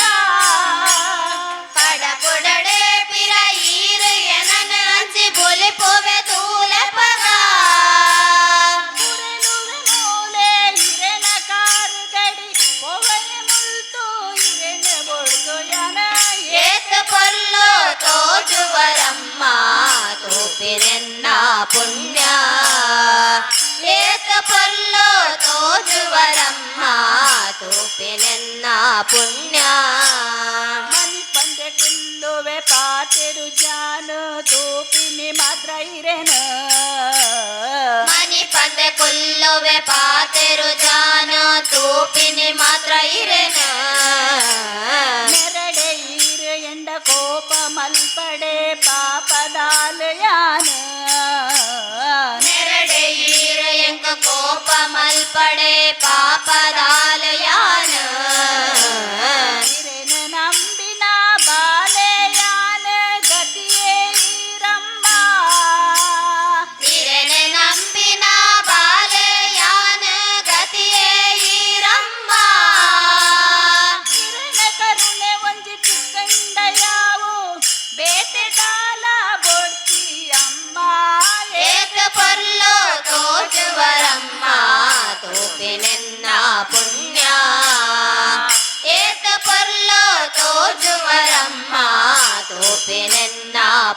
ಪಡಪುಡಡೆ ಪಿರ ಈರು ಎನನ ಅಂಚಿ ಬೊಲಿಪುವೆ ತೂಲೆ ಪಗ ಪುರೆಲುವೆ ಮೂಲೆ ಇರೆನ ಕಾರು ಗಡಿ ಪೊವೆಯ ಮುಲ್ತು ಇರೆನ ಬೊಡ್ದು ಯನ ಏತ ಪೊಲ್ಲೋ ತೋಜುವರಮ್ಮ ತೂಪಿನೆನ್ನ ಪುಣ್ಯ ಏತ ಪೊಲ್ಲೋ ತೋಜುವರಮ್ಮ ತೂಪಿನೆನ್ನ ಪುಣ್ಯ ಮನಿ ಪಂದೆ ಕುಲ್ಲುವೆ ಪಾತೆರು ಜಾನು ತೂಪಿನಿ ಮಾತ್ರ ಇರೆನ ಮನಿ ಪಂದೆ ಕುಲ್ಲುವೆ ಪಾತೆರು ಜಾನ ತೂಪಿನಿ ಮಾತ್ರ ಇರೆನ ನೆರಡೆ ಈರು ಎಂಡ ಕೋಪ ಮಲ್ಪಡೆ ಪಾಪದಾಲು ಯಾನ ನೆರಡೆ ಈರ ಎಂಕ ಕೋಪ ಮಲ್ಪಡೆ ಪಾಪದಾಲು ಯಾನ ಇರೆನ ನಂಬಿನ ಬಾಲೆ ಯಾನ ಗತಿಯೇ ಈರಮ್ಮ ಇರೆನ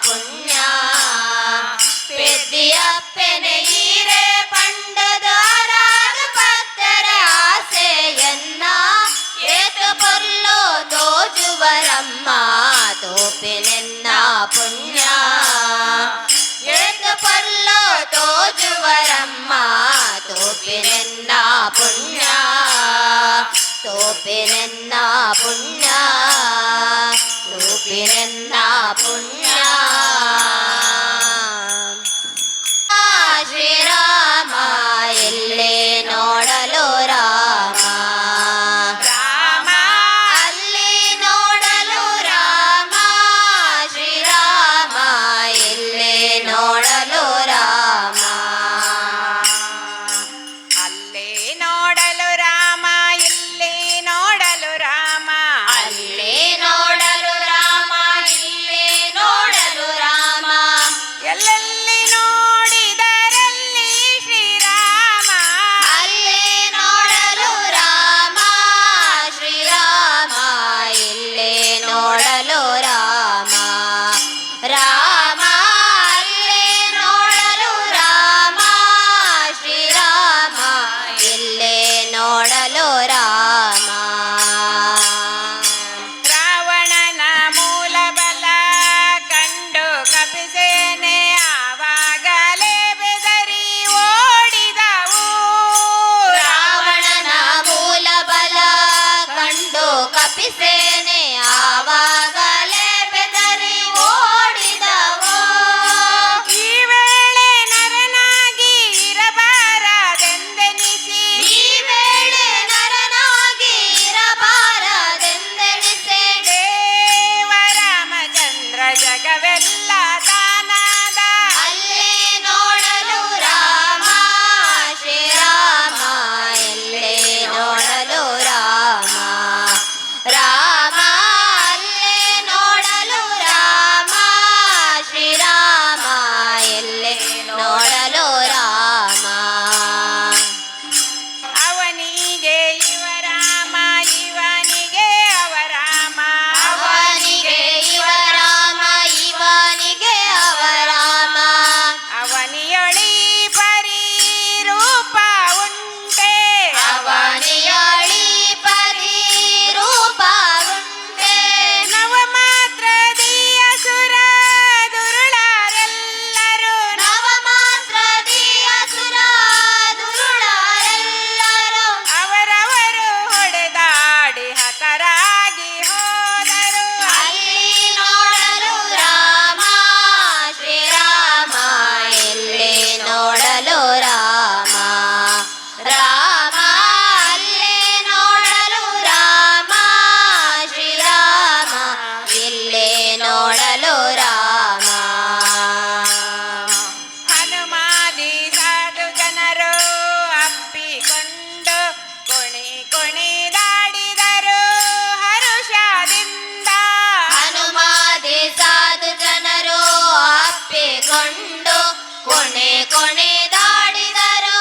ಪುಣ್ಯ ಪೆದ್ದಿಯಪ್ಪನೆ ಈರೆ ಪಂಡದಾರಾಗ ಪತ್ತರ ಆಸೆಯನ್ನ ಏತು ಪೊಲ್ಲೋ ದೋಜುವರಮ್ಮ ತೋಪಿನೆನ್ನ ಪುಣ್ಯ ಏತು ಪೊಲ್ಲೋ ದೋಜುವರಮ್ಮ ತೋಪಿನೆನ್ನ ಪುಣ್ಯ ತೋಪಿನೆನ್ನ ಪುಣ್ಯ ತೋಪಿನೆನ್ನ ಪುಣ್ಯ ಶ್ರೀರಾಮ ಎಲ್ಲೇ ನೋಡಲು ರಾಮ ರಾಮ ಅಲ್ಲಿ ನೋಡಲು ರಾಮ ಶ್ರೀರಾಮ ಎಲ್ಲೇ ನೋಡಲು ರಾಮ ಅಲ್ಲೇ ನೋಡಲು ರಾಮ ಇಲ್ಲಿ ನೋಡಲು ರಾಮ ಅಲ್ಲೇ ನೋಡಲು ರಾಮ ಇಲ್ಲೇ ನೋಡಲು ರಾಮ ಎಲ್ಲೆಲ್ಲಿ ನೋಡಿದರಲ್ಲಿ ಶ್ರೀರಾಮ ಅಲ್ಲೇ ನೋಡಲು ರಾಮ ಶ್ರೀರಾಮ ಇಲ್ಲೇ ನೋಡಲು ರಾಮ ರಾಮ ಅಲ್ಲೇ ನೋಡಲು ರಾಮ ಶ್ರೀರಾಮ ಇಲ್ಲೇ ನೋಡಲು ರಾಮ ರಾವಣನ ಮೂಲ ಬಲ ಕಂಡು ಕಪಿಸೇನೆ ಆವಾಗಲೇ ಬೆದರಿ ಓಡಿದವು ರಾವಣನ ಮೂಲ ಬಲ ಕಂಡು ಕಪಿಸೇನೆ ಆವಾಗಲೇ ಬೆದರಿ ಓಡಿದವು ಈ ವೇಳೆ ನರನಾಗಿ ಇರಬಾರದೆಂದೆನಿಸಿ ಈ ವೇಳೆ ನರನಾಗಿ ಇರಬಾರದೆಂದೆನಿಸೆ ದೇವರಾಮಚಂದ್ರ ಜಗವೆಲ್ಲ ತಾನಾದ ಅಲ್ಲೇ ನೋಡಲು ರಾಮ ಶ್ರೀರಾಮ ಎಲ್ಲೇ ನೋಡಲು ರಾಮ ರಾಮ ಅಲ್ಲೇ ನೋಡಲು ರಾಮ ಶ್ರೀರಾಮ ಎಲ್ಲೇ ನೋಡಲು ರಾಮ ಅವನಿಗೆ ಇವರಾಮ ಇವನಿಗೆ ಅವರಾಮ ಅವನಿಗೆ ಇವರಾಮ ಇವನಿಗೆ ಅವರಾಮ ಅವನಿಯೊಳಿ ಪರಿ ರೂಪ ಉಂಟೆ ಅವನಿಯಳಿ ಪರಿ ರೂಪ ಉಂಟೆ ನವ ಮಾತ್ರ ಸುರ ದುರುಳರೆಲ್ಲರೂ ನವ ಮಾತ್ರ ಸುರ ದುರುಳರೆಲ್ಲರೂ ಅವರವರು ಹೊಡೆದಾಡಿ ಹತರಾಗಿ ಹೋದರು ಅಲ್ಲಿ ನೋಡಲು ರಾಮ ಶ್ರೀರಾಮ ಎಲ್ಲೇ ನೋಡಲು ರಾಮ ರಾಮ ಅಲ್ಲೇ ನೋಡಲು ರಾಮ ಶ್ರೀರಾಮ ಇಲ್ಲೇ ನೋಡಲು ರಾಮ ಹನುಮಾದಿ ಸಾಧು ಜನರು ಅಪ್ಪಿಕೊಂಡು ಕುಣಿದಾಡಿದರು ಹರುಷದಿಂದ ಹನುಮಾದಿ ಸಾಧು ಜನರು ಅಪ್ಪಿಕೊಂಡು ಕುಣಿದಾಡಿದರು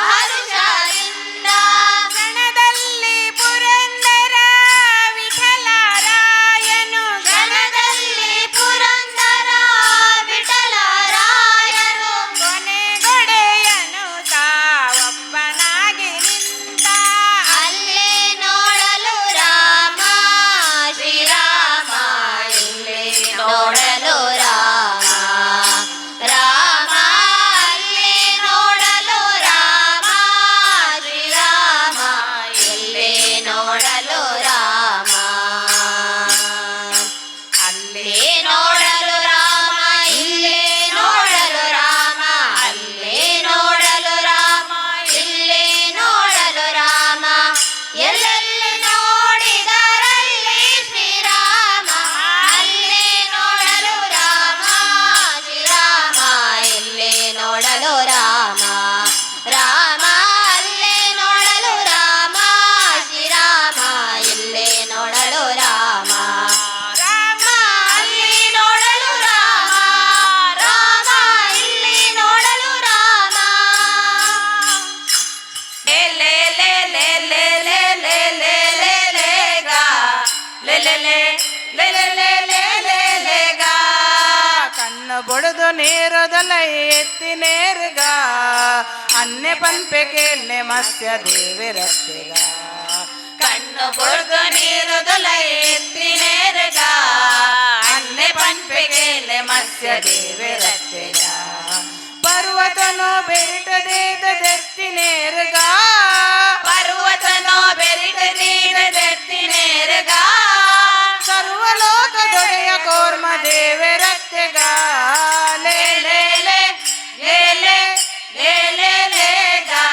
ಹರುಷದಿಂದ ಗಣದಲ್ಲಿ ಪುರಂದರ ವಿಠಲರಾಯನು ಗಣದಲ್ಲಿ ಪುರಂದರ ವಿಠಲರಾಯನು ಕೊನೆಗೊಡೆಯನು ತಾವೊಬ್ಬನಾಗಿ ನಿಂತ ಅಲ್ಲೇ ನೋಡಲು ರಾಮ ಶ್ರೀರಾಮ ಇಲ್ಲೇ ನೋಡಲು ರಾಮ ರಾಮ ಅಲ್ಲೇ ನೋಡಲು ರಾಮ ಶ್ರೀರಾಮ ಇಲ್ಲೇ ನೋಡಲು ರಾಮ ಅಲ್ಲೇ ನೋಡಲು ರಾಮ ಇಲ್ಲೇ ನೋಡಲು ರಾಮ ಅಲ್ಲೇ ನೋಡಲು ರಾಮ ಇಲ್ಲೇ ನೋಡಲು ರಾಮ ಎಲ್ಲೆಲ್ಲಿ ನೋಡಿದರಲ್ಲಿ ಶ್ರೀರಾಮ ಅಲ್ಲೇ ನೋಡಲು ರಾಮ ಶ್ರೀರಾಮ ಇಲ್ಲೇ ನೋಡಲು ರಾಮ ರಾಮ ಅಲ್ಲೇ ನೋಡಲು ರಾಮ ಶ್ರೀರಾಮ ಇಲ್ಲೇ ನೋಡಲು ರಾಮ ರಾಮ ಅಲ್ಲಿ ನೋಡಲು ರಾಮ ರಾಮ ಇಲ್ಲಿ ನೋಡಲು ರಾಮ ಲೇ ಲೇ ಲೇ ಲೇ ಲೇ ಲೇ ಲೇ ಲೇ ಲೇ ಲೇ ಗಾ ಲೇ ಲೇ ಲೇ ಲೇ ಲೇ ಲೇ ಲೇ ಲೇ ಲೇ ಗಾ ಬೊಡದು ನೀರುದಲ ಎತ್ತಿ ನೇರ್ಗ ಅನ್ನೆ ಪಂಪೆ ಕೇಳ್ನೆ ಮತ್ಸ್ಯ ದೇವಿರತ್ತೆಗ ಕಣ್ಣು ಬೊಡ್ದು ನೀರುದಲ ಎತ್ತಿ ನೇರ್ಗ ಅನ್ನೆ ಪಂಪೆ ಕೇಳ್ನೆ ಮತ್ಸ್ಯ ದೇವಿರತ್ತೆಗ ಪರ್ವತನೋ ಬೆರಿಟದೇದೆತ್ತಿ ನೇರ್ಗ ಪರ್ವತನೋ ಬೆರಿಟದೇದೆತ್ತಿ ನೇರ್ಗ ಸರ್ವಲೋಕದೊಡೆಯ ಕೋರ್ಮ ದೇವರತ್ತೆಗ ಲೇ ಲೇ ಲೇ ಲೇ ಲೇ ಲೇ ಲೇ ಲೇ ಗಾ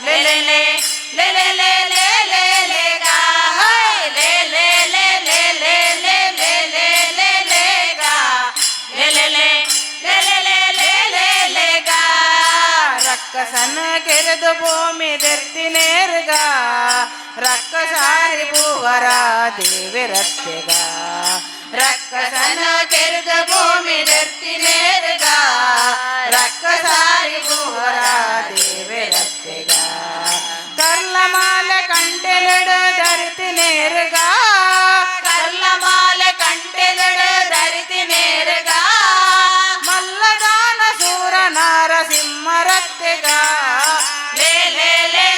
ಲೇ ಲೇ ಲೇ ಲೇ ಲೇ ಲೇ ಲೇ ಲೇ ಲೇ ಗಾ ಲೇ ಲೇ ಲೇ ಲೇ ಲೇ ಲೇ ಲೇ ಲೇ ಲೇ ಲೇ ಗಾ ಲೇ ಲೇ ಲೇ ಲೇ ಲೇ ಲೇ ಲೇ ಲೇ ಲೇ ಗಾ ರಕ್ಕಸನ ಕೆರೆದು ಭೂಮಿ ದೆತ್ತಿ ನೇರ್ಗ ರಕ್ಕಸಾರಿ ಭೂವರ ದೇವಿರತ್ತೆಗ ರಕ್ಕಸನ ಕೆರೆದ ಭೂಮಿ ದೆತ್ತಿ ನೇರ್ಗ ರಕ್ಕಸಾರಿ ಭೂವರ ದೇವಿರತ್ತೆಗ ಕರ್ಲಮಾಲೆ ಕಂಟೆಲೆಡು ಧರಿತಿ ನೇರ್ಗ ಕರ್ಲಮಾಲೆ ಕಂಟೆಲೆಡು ಧರಿತಿ ನೇರ್ಗ ಮಲ್ಲದಾನ ಸೂರ ನಾರಸಿಂಹರತ್ತೆಗ ಲೇ ಲೇ ಲೇ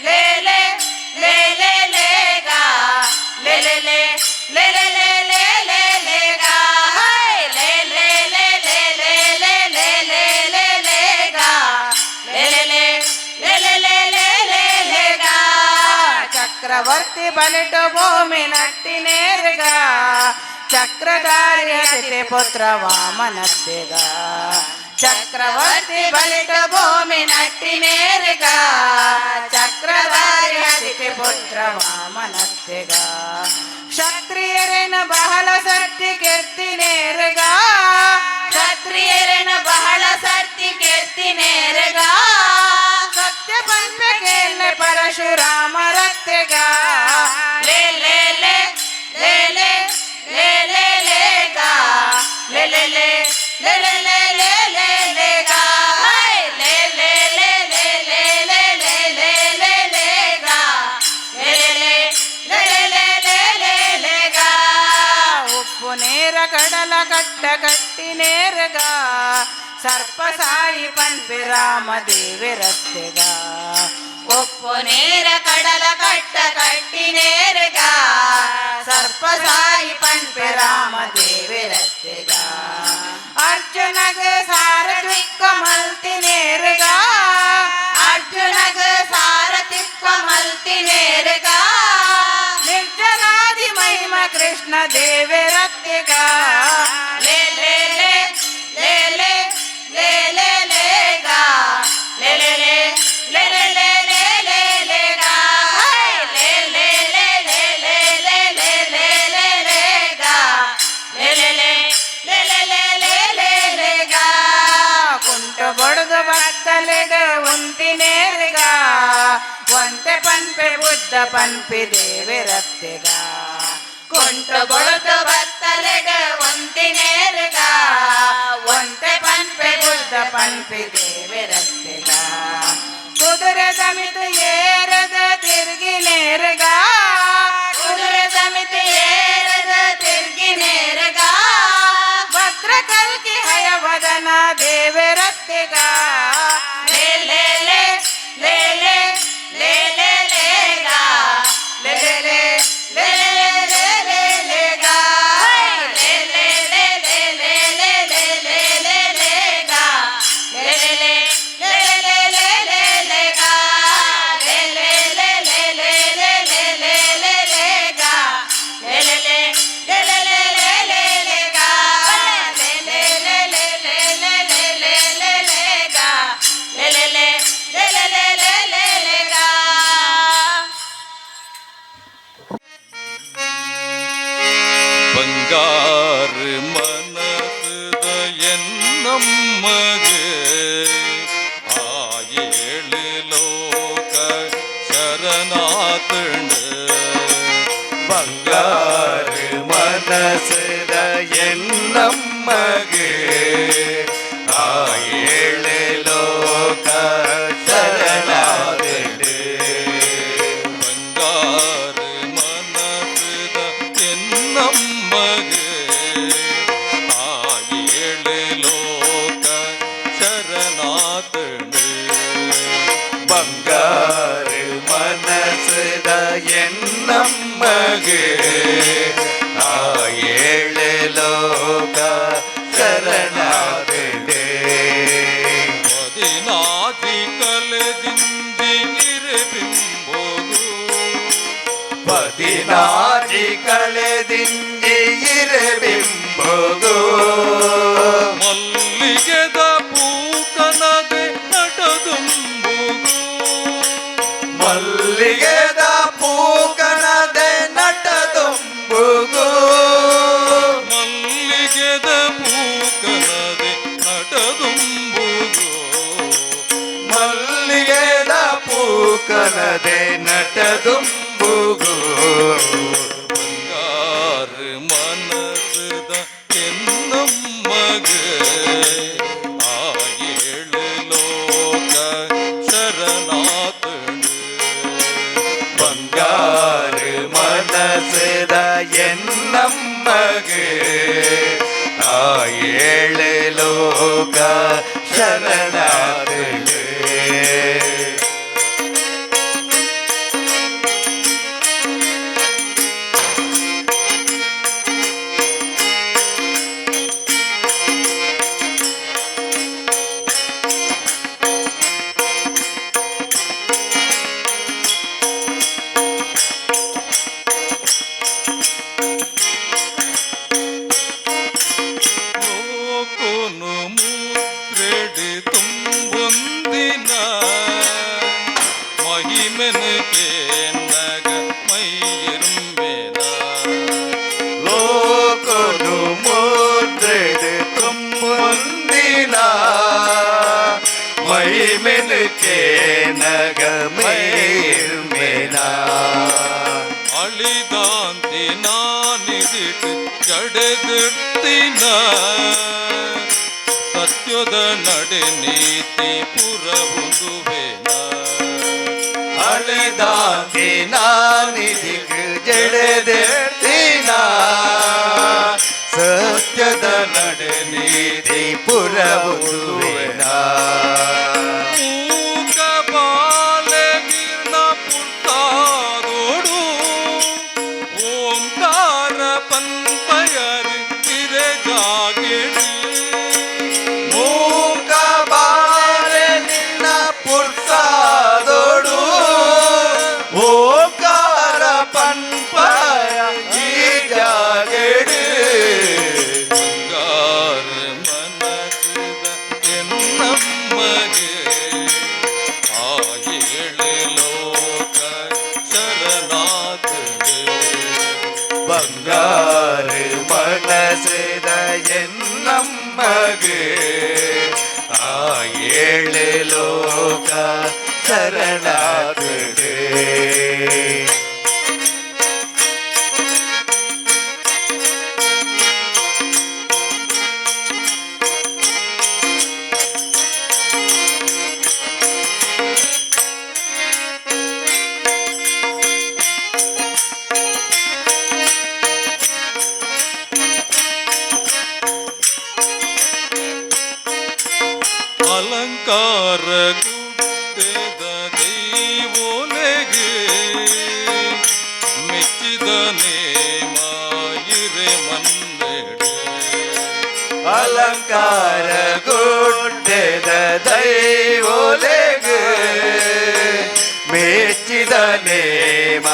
ಲೇ ಲೇ ಲೇ ಲೇ ಲೇ ಗಾ ಲೇ ಲೇ ಲೇ ಲೇ ಲೇ ಲೇ ಲೇ ಲೇ ಲೇ ಗಾ ಲೇ ಲೇ ಲೇ ಲೇ ಲೇ ಲೇ ಲೇ ಲೇ ಲೇ ಲೇ ಗಾ ಲೇ ಲೇ ಲೇ ಲೇ ಲೇ ಲೇ ಲೇ ಲೇ ಲೇ ಗಾ ಚಕ್ರವರ್ತಿ ಬಲಿಟು ಭೂಮಿ ನಟ್ಟಿ ನೇರ್ಗ ಚಕ್ರಧಾರಿ ಹಸಿತೆ ಪುತ್ರ ವಾಮನತ್ತೆಗ ಚಕ್ರವರ್ತಿ ಬಲಿಟು ಭೂಮಿ ನಟ್ಟಿ ನೇರ್ಗ ಚಕ್ರಧಾರಿ ಹಸಿತೆ ಪುತ್ರ ವಾಮನತ್ತೆಗ ಕ್ಷತ್ರಿಯರೇನ ಬಹಳ ಸರ್ತಿ ಕೆತ್ತಿ ನೇರ್ಗ ಕ್ಷತ್ರಿಯರನ ಬಹಳ ಸರ್ತಿ ಕೆತ್ತಿ ನೇರ್ಗ ಸತ್ಯ ಪಂಪೆ ಕೇಳ್ನೆ ಪರಶುರಾಮರತ್ತೆಗ ಲೇ ಲೇ ಲೇ ಲೇ ಲೇ ಲೇ ಲೇ ಲೇ ಗಾ ಲೇ ಲೇ ಲೇ ಲೇ ಲೇ ಲೇ ಲೇ ಲೇ ಲೇ ಗಾ ಲೇ ಲೇ ಲೇ ಲೇ ಲೇ ಲೇ ಲೇ ಲೇ ಲೇ ಲೇ ಗಾ ಲೇ ಲೇ ಲೇ ಲೇ ಲೇ ಲೇ ಲೇ ಲೇ ಗಾ ಉಪ್ಪು ನೇರ ಕಡಲ ಕಟ್ಟ ಕಟ್ಟಿ ನೇರಗ ಸರ್ಪ ಸಾಯಿ ಪಂಪೆ ರಾಮ ದೇವಿರತ್ತೆಗ ಉಪ್ಪು ನೀರ ಕಡಲ ಕಟ್ಟ ಕಟ್ಟಿ ನೇರ್ಗ ಸರ್ಪ ಸಾಯಿ ಪಂಪೆ ರಾಮ ದೇವಿರತ್ತೆಗ ಅರ್ಜುನಗ ಸಾರಥಿಕ್ಕ ಮಲ್ತಿ ನೇರಗ ಅರ್ಜುನಗ ಸಾರಥಿಕ್ಕ ಮಲ್ತಿ ನೇರ್ಗ ನಿರ್ಜನಾದಿ ಮಹಿಮ ಕೃಷ್ಣ ದೇವಿರತ್ತೆಗ ಲೇ ಲೇ ಲೇ ಲೇ ಲೇ ಲೇ ಲೇ ಲೇ ಗಾ ಲೇ ಲೇ ಲೇ ಲೇ ಲೇ ಲೇ ಲೇ ಲೇ ಲೇ ಗಾ ಲೇ ಲೇ ಲೇ ಲೇ ಲೇ ಲೇ ಲೇ ಲೇ ಲೇ ಲೇ ಗಾ ಲೇ ಲೇ ಲೇ ಲೇ ಲೇ ಲೇ ಲೇ ಲೇ ಲೇ ಗಾ ಕುಂಟು ಬೊಡದು ಬತ್ತಲೆಗ ಉಂತಿ ನೇರ್ಗ ಒಂತೆ ಪಂಪೆ ಬುದ್ಧ ಪಂಪಿ ದೇವಿರತ್ತೆಗ ಕುಂಟು ಬೊಳತು ಬತ್ತಲೆಗ ಒಂತಿ ನೇರ್ಗ ಒಂತೆ ಪಂಪೆ ಬುದ್ಧ ಪಂಪಿ ದೇವಿರತ್ತೆಗ ಕುದುರೆ ದಮಿತು ಏರದ ತಿರುಗಿ ನೇರ್ಗ ಕುದುರೆ ಸಮಿತಿ ಏರದ ತಿರ್ಗಿ ನೇರ್ಗ ಭದ್ರ ಕಲ್ಕಿ ಹಯವದನ ದೇವಿರತ್ತೆಗ ಲೇ ಲೇ ಲೇ ಲೇ ಲೇ ಲೇ ಲೇ ಲೇ ಗಾ ಲೇ ಲೇ ಲೇ ಲೇ ಲೇ ಲೇ ಲೇ ಲೇ ಗಾ ಲೇ ಲೇ ಲೇ ಲೇ ಲೇ ಲೇ ಲೇ ಲೇ ಲೇ ಲೇ ಗಾ ಲೇ ಲೇ ಲೇ ಲೇ ಲೇ ಲೇ ಲೇ ಲೇ ಗಾ ಲೇ ಲೇ ಲೇ ಲೇ ಲೇ ಲೇ ಲೇ ಲೇ ಲೇ ಲೇ ಗಾ ಲೇ ಲೇ ಲೇ ಲೇ ಲೇ ಲೇ ಲೇ ಲೇ ಲೇ ಗಾ ಲೇ ಲೇ ಲೇ ಲೇ ಲೇ ಲೇ ಲೇ ಲೇ ಲೇ ಲೇ ಗಾ ಲೇ ಲೇ ಲೇ ಲೇ ಲೇ ಲೇ ಲೇ ಲೇ ಲೇ ಗಾ ಬಂಗಾರು ಮನದ ಎನ್ನಮ್ಮಗೆ ಆ ಏಳು ಲೋಕ ಶರಣಾತಣ ಬಂಗಾರು ಮನಸದ ಎನ್ನಮ್ಮಗೆ ಆ ಏಳು ಲೋಕ ಶರಣಾತಣ ಬಂಗಾರು ಮನಸದ ಎನ್ನಮ್ಮಗೆ ಆ ಏಳು ಲೋಕ ಆ ಏಳು ಲೋಕ ಶರಣಾಗದೆ ಪದಿನಾದಿ ಕಲೆದಿಂದಿರೆ ಬಿಂಬೋದು ಪದಿನಾದಿ ಕಳೆದಿಂದಿರೆ ಬಿಂಬುದು ಮಲ್ಲಿಗೆದ ಪೂಕನದೆ ನಟದುಂಬುದು ಮಲ್ಲಿಗೆದ ಪೂಕನದೆ ನಟದುಂಬುದು ಮಲ್ಲಿಗೆದ ಪೂಕನದೆ ನಟದುಂಬುದು ಮಲ್ಲಿಗೆದ ಪೂಕನದೆ ನಟದುಂಬುದು ಬಂಗಾರ ಮನಸದ ಎನ್ನಮ್ಮಗೆ ಆ ಏಳು ಲೋಕ ಶರಣಾತಳು ಬಂಗಾರ ಮನಸದ ಎನ್ನಮ್ಮಗೆ ಆ ಏಳು ಲೋಕ ಶರಣಾಗದೆ ಲೋಕನು ಮುದ್ರೆಡಿ ತುಂಬೊಂದಿನ ಮಹಿಮೆನಗೆ ನಗ ಮೈಯಿರುಂಬೆನ ಲೋಕನು ಮುದ್ರೆಡೆ ತುಂಬೊಂದಿನ ಮೈಮೆನುಕೆ ನಗ ಮೈರ್ಮೆನ ಅಳಿದಾಂತಿ ನಾನಿದಿಟ್ಟು ಜಡೆದಿರ್ತಿನ ಸತ್ಯದ ನಡೆ ನೀತಿ ಪುರಬುದುವೆನ ಅಳಿದಾಂತಿ ನಾನಿದಿಗ್ ಜಡೆದಿರ್ತೀನ ಸತ್ಯದ ನಡೆ ನೀತಿ ಪುರಬುದುವೆನ ಮೂಕ ಬಾಲೆಗಿರ್ನ ಪುರ್ತಾದೋಡು ಓಂಕಾರ ಪನ್ಪಯರ್ ತಿರೆ ಜಾಗೆಡಿ ಮೂಕ ಬಾಲೆ ನಿನ್ನ ಪುರ್ಸಾದೋಡು ಓಂಕಾರ ಪನ್ಪಯ ಈ ಜಾಗೆಡು ಬಂಗಾರ ಮನಸದ ಎನ್ನಮ್ಮಗೆ ಆ ಏಳು ಲೋಕ ಶರಣಾತಳು ಬಂಗಾರ ಮನಸದ ಎನ್ನಮ್ಮಗೆ ಆ ಏಳು ಲೋಕ ಶರಣಾಗದೆ ಅಲಂಕಾರ ಗುಡ್ಡೆದ ದೈವೋಲೆಗೆ ಮೆಚ್ಚಿದ ನೇಮಾಯಿರೆ ಮನ್ನೆಡೆ ಅಲಂಕಾರ ಗುಡ್ಡೆದ ದೈವೋಲೆಗೆ ಮೆಚ್ಚಿದ ನೇಮ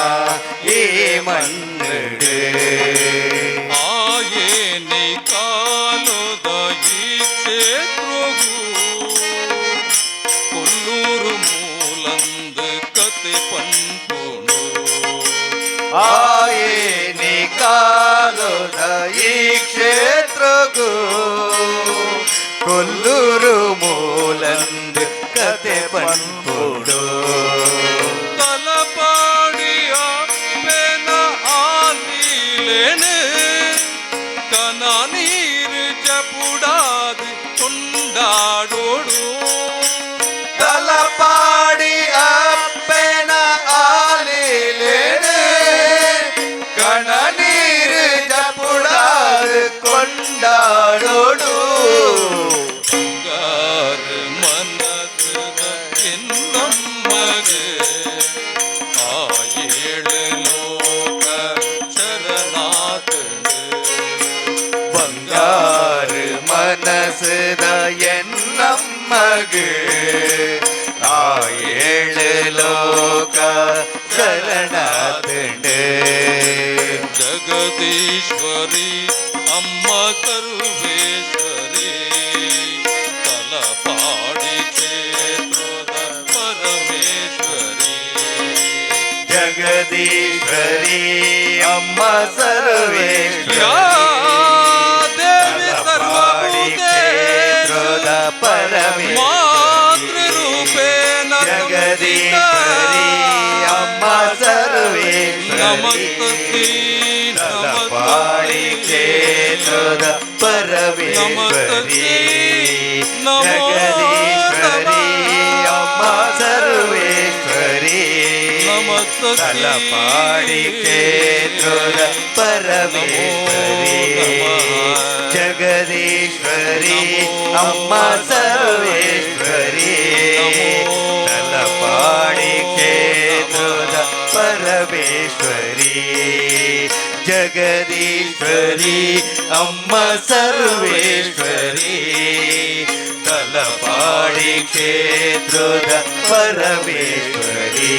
ಈ ಮನ್ನಡೆ ಆಯೇನಿ ಕಾಲದ ಈ ಕ್ಷೇತ್ರಗೂ ಕೊಲ್ಲೂರು ಮೂಲಂದ ಕತೆ ಪಂಪುಣು ಆಯೇನಿ ಕಾಲದ ಈ ಕ್ಷೇತ್ರಗೂ ಕೊಲ್ಲೂರು ಮೂಲಂದ್ ಕತೆ ಪನ್ಪುಡು ತಲಪಾಡಿಯ ಬೆನ ಆಲೀಲೇನೆ ಕನ ನೀರು ಜಪುಡಾದು ಕೊಂಡಾಡೋಡು ತಲಪಾಡಿ ಅಪ್ಪನ ಆಲಿಲೇನೆ ಕಣ ನೀರು ಜಪುಡಾದ ಕೊಂಡಾಡೋಡು ಬಂಗಾರ ಮನದ ಎನ್ನಮ್ಮಗೆ ಆ ಏಳು ಲೋಕ ಶರಣ பாசுத என்னம்மகு ஏழு லோக சரணாத்துண்டு ಜಗದೀಶ್ವರಿ ಅಮ್ಮ ಸರ್ವೇಶ್ವರಿ ತಲಪಾಡಿ ಕ್ಷೇತ್ರದ ಪರಮೇಶ್ವರಿ ಜಗದೀಶ್ವರಿ ಅಮ್ಮ ಸರ್ವೇಶ್ವರಿ ದೇವಿ ಕ್ಷೇತ್ರದ ಪರಮೇಶ್ವರಿ ಮಾತೃರೂಪೇಣ ಜಗದೀಶ್ವರಿ ಅಮ್ಮ ಸರ್ವೇಶ್ವರಿ ನಮಸ್ತೇ ತಲಪಾಡಿ ಕ್ಷೇತ್ರದ ಪರಮೇಶ್ವರಿ ಜಗದೀಶ್ವರಿ ಅಮ್ಮ ಸರ್ವೇಶ್ವರಿ ತಲಪಾಡಿ ಕ್ಷೇತ್ರದ ಪರಮೇಶ್ವರಿ ಜಗದೀಶ್ವರಿ ಅಮ್ಮ ಸರ್ವೇಶ್ವರಿ ತಲಪಾಡಿ ಕ್ಷೇತ್ರದ ಪರಮೇಶ್ವರಿ ಜಗದೀಶ್ವರಿ ಅಮ್ಮ ಸರ್ವೇಶ್ವರಿ ತಲಪಾಡಿ ಕ್ಷೇತ್ರದ ಪರಮೇಶ್ವರಿ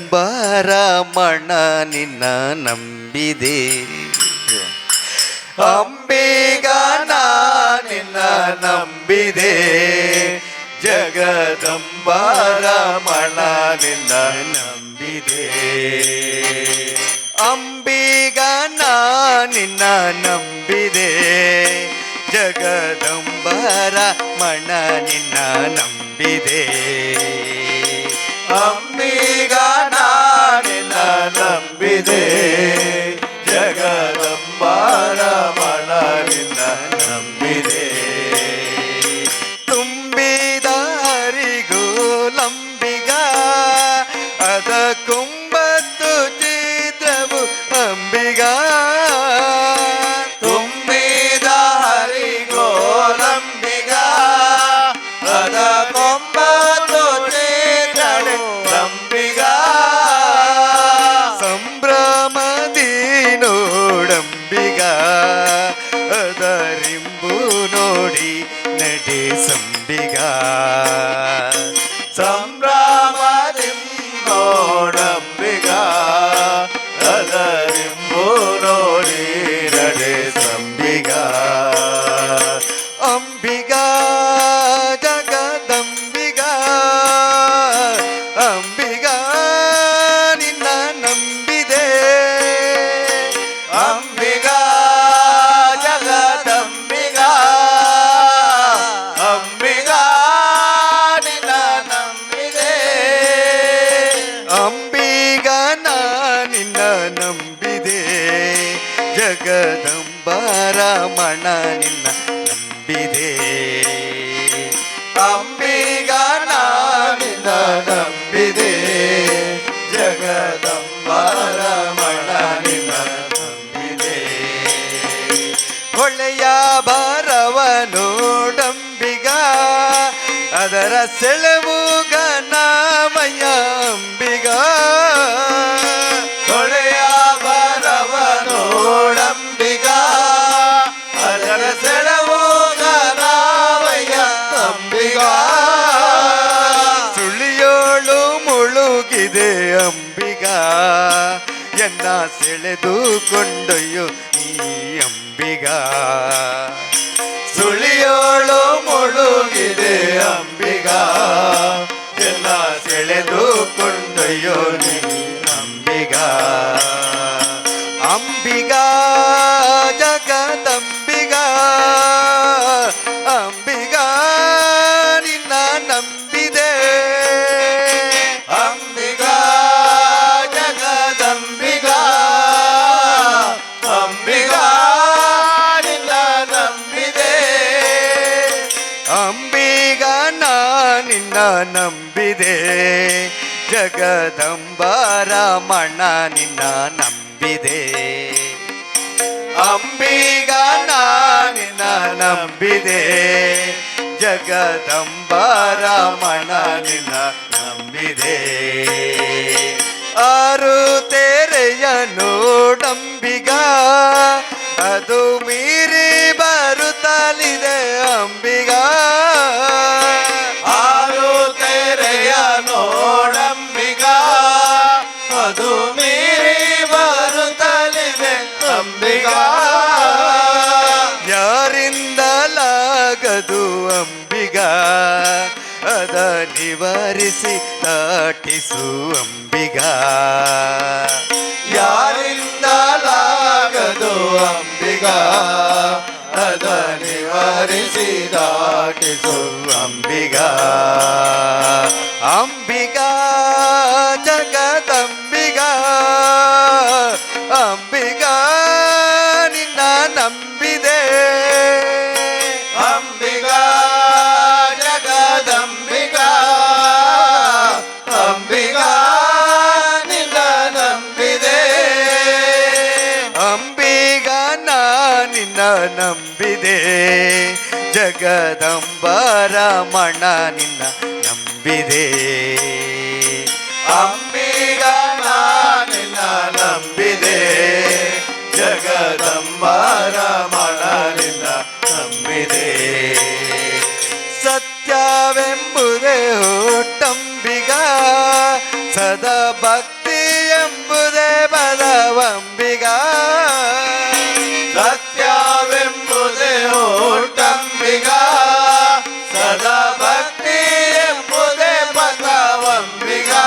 ಅಂಬಾರಮಣ ನಿನ್ನ ನಂಬಿದೆ ಅಂಬಿಗ ನಿನ್ನ ನಂಬಿದೆ ಜಗದಂಬಾರಮಣ ನಿನ್ನ ನಂಬಿದೆ ಅಂಬಿಗ ನಿನ್ನ ನಂಬಿದೆ ಜಗದಂಬಾರಮಣ ನಿನ್ನ ನಂಬಿದೆ ಅಂಬಿಗ ನಿನ್ನ ನಂಬಿದೆ ಜಗದಂಬಾರಮಣ ನಿನ್ನ ನಂಬಿದೆ ತುಂಬಿದ ಹರಿಗೋಲಂಬಿಗ ಅದ ಕುಂಬತ್ತು ಚಿತ್ರವು ಅಂಬಿಗ ತುಂಬಿದ ಹರಿಗೋಲಂಬಿಗ ಅದ ಕೊಂಬತ್ತು ಚಿತ್ರವು ಅಂಬಿಗ ಸಂಭ್ರಮದಿ ನೋಡಂಬಿಗ ಅದರಿಂಬು ನೋಡಿ ನಡೆ ಸಂಬಿಗ ಸಂಭ್ರಮದಿ ನೋಡಂಬಿಗ ಅದರಿಂಬು ನೋಡಿ ನಡೆ ಸಂಬಿಗ ಅಂಬಿಗ ಜಗದಂಬಿಗ ಅಂಬಿಗ ನಿನ್ನ ನಂಬಿದೆ ಅಂಬಿಗ ಜಗದಂಬಿಗ ಅಂಬಿಗ ನಿನ್ನ ನಂಬಿದೆ ಅಂಬಿಗ ನಿನ್ನ ನಂಬಿದೆ ಜಗದಂಬಾರಮಣ ನಿನ್ನ ನಂಬಿದೆ ಅಂಬಿಗ ನಿನ್ನ ನಂಬಿದೆ ಜಗದಂಬಾರಮಣ ನಿನ್ನ ನಂಬಿದೆ ಹೊಳೆಯ ಭಾರವ ನೋಡಂಬಿಗ ಅದರ ಸೆಳವು ಘನಮಯ ಅಂಬಿಗ ಹೊಳೆಯ ಭಾರವ ನೋಡಂಬಿಗ ಅದರ ಸೆಳವು ಘನಮಯ ಅಂಬಿಗ ಸುಳಿಯೋಳು ಮುಳುಗಿದೆ ಅಂಬಿಗ ಎನ್ನ ಸೆಳೆದು ಕೊಂಡೊಯ್ಯು ನೀ ಅಂಬಿಗ ಸುಳಿಯೋಳು ಮುಳುಗಿದೆ ಅಂಬಿಗ ಎನ್ನ ಸೆಳೆದು ಕೊಂಡೊಯ್ಯು ನೀ ಅಂಬಿಗ ಅಂಬಿಗ ಜಗದಂಬಿಗ ಅಂಬಿಗ ನಿನ್ನ ನಂಬಿದೆ ಅಂಬಿಗ ಜಗದಂಬಿಗ ಅಂಬಿಗ ನಿನ್ನ ನಂಬಿದೆ ಅಂಬಿಗ ನಿನ್ನ ನಂಬಿದೆ ಜಗದಂಬಾರಮಣ ನಿನ್ನ ನಂಬಿದೆ ಅಂಬಿಗ ನಿನ್ನ ನಂಬಿದೆ ಜಗದಂಬಾರಮಣ ನಿನ್ನ ನಂಬಿದೆ ಆರು ತೆರೆಯ ನೋಡಂಬಿಗ ಅದು ಮೀರಿ ಬರುತ್ತಲಿದೆ ಅಂಬಿಗಾ. ಯಾರಿಂದಲಾಗದು ಅಂಬಿಗಾ, ಅದ ನಿವಾರಿಸಿ ದಾಟಿಸು ಅಂಬಿಗಾ. ಯಾರಿಂದಲಾಗದು ಅಂಬಿಗಾ, ಅದ ನಿವಾರಿಸಿ ದಾಟಿಸು ಅಂಬಿಗಾ. ಅಂಬಿಗಾ ಜಗದಂಬಿಗಾ, ಅಂಬಿಗಾ ನಿನ್ನ ನಂಬಿದೆ. ಅಂಬಿಗಾ ಜಗದಂಬಿಗಾ, ಅಂಬಿಗಾ ನಿನ್ನ ನಂಬಿದೆ. ಅಂಬಿಗಾ ನಿನ್ನ ನಂಬಿದೆ, ಜಗದಂಬರಮಣ ನಿನ್ನ ನಂಬಿದೆ. ಅಂಬಿಗಾ ನಿನ್ನ ನಂಬಿದೆ, ಜಗದಂಬರಮಣ ನಿನ್ನ ನಂಬಿದೆ. ಸತ್ಯವೆಂಬುದೇ ಹುಟ್ಟಂಬಿಗಾ, ಸದಾ ಭಕ್ತಿ ಎಂಬುದೇ ಬಲವಂಬಿಗಾ. ಸತ್ಯವೆಂಬುದೇ ಹುಟ್ಟಂಬಿಗಾ, ಸದಾ ಭಕ್ತಿ ಎಂಬುದೇ ಬಲವಂಬಿಗಾ.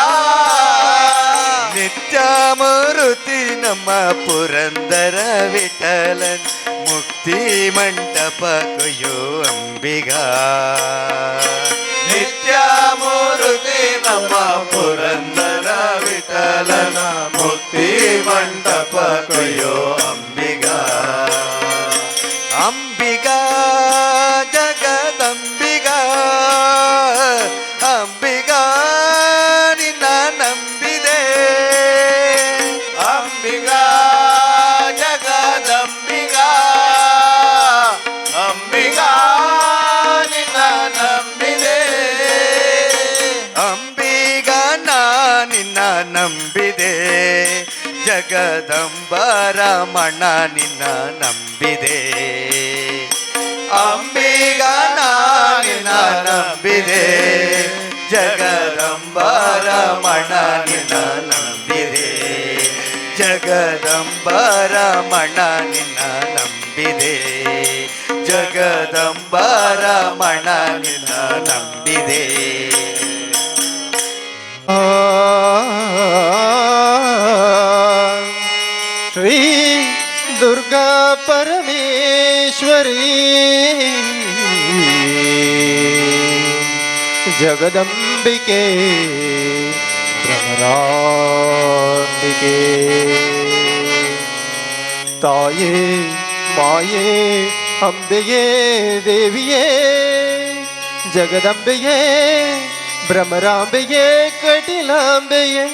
ನಿತ್ಯಾಮೃತಿ ನಮ್ಮ ಪುರಂದರ ವಿಠಲನ್, ಮುಕ್ತಿ ಮಂಟಪ ಕೊಯ್ಯೋ ಅಂಬಿಗಾ. ನಿತ್ಯಾಮೂರ್ತಿ ನಮ್ಮ ಪುರಂದರ ವಿಠಲನ, ಮುಕ್ತಿ ಮಂಟಪ ಕೊಯ್ಯೋ ಅಂಬಿಗಾ. ಅಂಬಿಗಾ ಜಗದಂಬಿಗಾ, ಅಂಬಿಗಾ ನಿನ್ನ ನಂಬಿದೆ. ಅಂಬಿಗಾ ಜಗದಂಬಿಗಾ, ಅಂಬಿಗಾ ನಿನ್ನ ನಂಬಿದೆ. ಅಂಬಿಗಾ ನಿನ್ನ ನಂಬಿದೆ, ಜಗದಂಬರಮಣ ನಿನ್ನ ನಂಬಿದೆ. ಅಂಬಿಗಾ ನಿನ್ನ ನಂಬಿದೆ, ಜಗದಂಬರಮಣ ನಿನ್ನ ನಂಬಿದೆ. ಜಗದಂಬರಮಣ ನಿನ್ನ ನಂಬಿದೆ, ಜಗದಂಬರಮಣ ನಿನ್ನ ನಂಬಿದೆ. ಶ್ರೀ ದುರ್ಗಾ ಪರಮೇಶ್ವರಿ ಜಗದಂಬಿಕೆ ಭ್ರಮರಾಂಬಿಕೆ, ತಾಯೇ ಮಾಯೇ ಅಂಬೆಯೇ ದೇವಿಯೇ ಜಗದಂಬೆಯೇ ಭ್ರಮರಾಂಬೆಯೇ ಕಟಿಲಾಂಬೆಯೇ.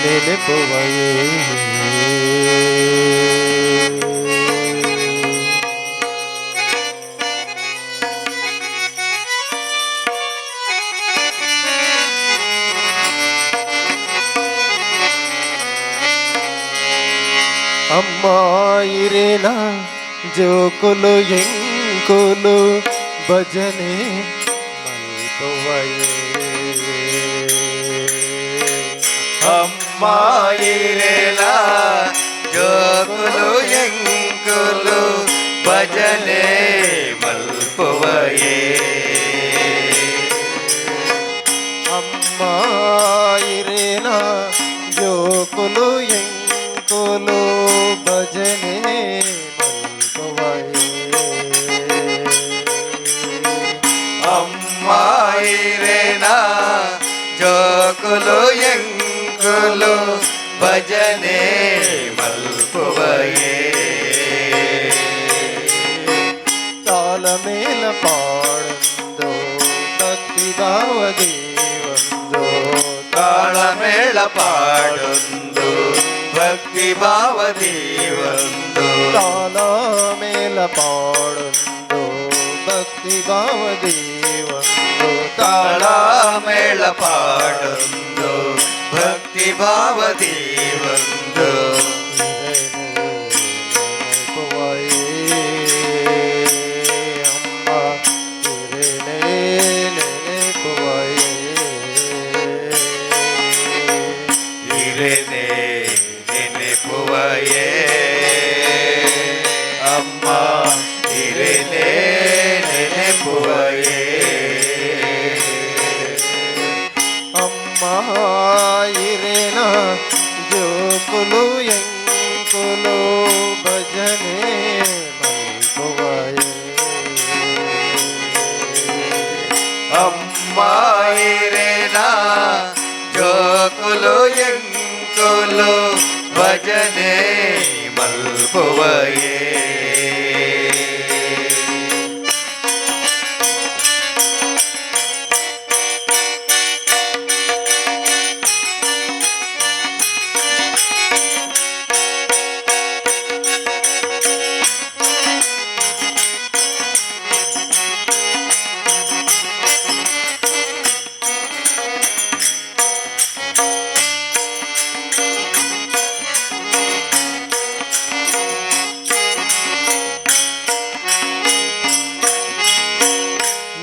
ನೆನಪುವಯೇ అమ్మాయిరేనా జోకులు ఎంకులు భజనే మల్పువయే. అమ్మాయిరేలా జోకులు ఎంకులు భజనే మల్పువయే. అమ్మాయిరేనా జోకులు ఎంకులు భజనే మల్పువయే. అమ్మాయిరేనా జోకులు ఎంకులు భజనే మల్పువయే. ತಾಳಮೇಲ ಪಾಡಂದೋ ಭಕ್ತಿ ಭಾವ ದೇವಂದೋ, ತಾಳಮೇಳ ಪಾಡೊಂದು ಭಕ್ತಿ ಭಾವ ದೇವಂದು. ತಾಳಮೇಲ ಪಾಡಂದೋ ಭಕ್ತಿ ಭಾವ ದೇವಂದೋ, ತಾಳಮೇಳ ಪಾಡೊಂದು ಭಕ್ತಿ ಭಾವ ದೇವಂದು. ಅಮ್ಮ ಆಕುಲು ಎಂಕುಲು ಭಜನೆ ಮಲ್ಪುವಯೇ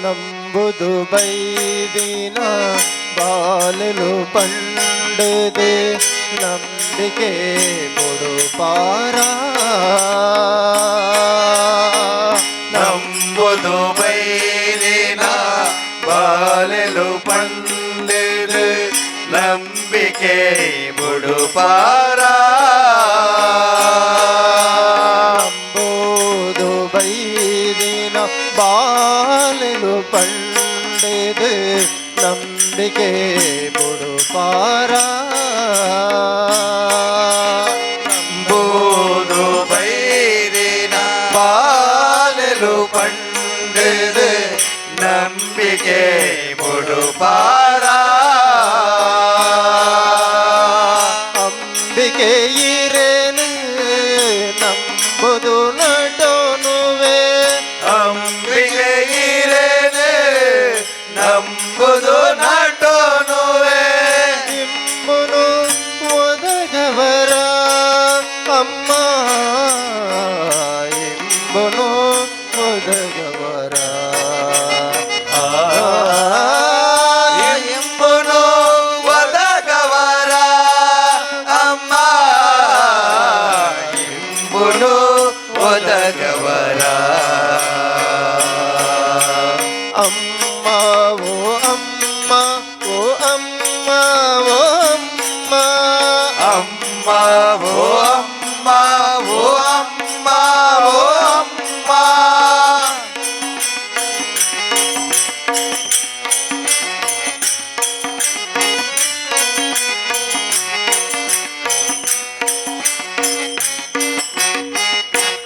ನಂಬುದು ಬೈದಿನ ಬಾಲಲು ಪಂಡದೆ ನಂಬಿಕೆ ಮುಡುಪಾರ ನಂಬುದು ಬೈದಿನ ಬಾಲಲು ಪಂಡದೆ ನಂಬಿಕೆ ಮುಡುಪಾರ ನಂಬುದು ಬೈದಿನ ಬಾಲಲು ಪಂಡದೆ ನಂಬಿಕೆ ಮುಡುಪಾರ ನಂಬುದು ಬೈದಿನ ಬಾಲಲು ಪಂಡದೆ ನಂಬಿಕೆ ಮುಡುಪಾರ ಅಂಬಿಕೆ ಇರೇನು ನಂಬುದು ನಟೋನುವೆ ಅಂಬಿಕೆ ಇರೇನೆ ನಂಬುದು ನಟೋನುವೆ ಇಂಬುನು ಒದಗವರ ಅಮ್ಮ ಇಂಬುನು ಒದಗವರ ಇಂಬುನು ಒದಗವರ ಅಮ್ಮ ಇಂಬುನು ಒದಗವರ ಅಮ್ಮ ಓ ಅಮ್ಮ ಓ ಅಮ್ಮ ಓ ಅಮ್ಮ ಅಮ್ಮ ಓ ಅಮ್ಮ ಓ ಅಮ್ಮ ಓ ಅಮ್ಮ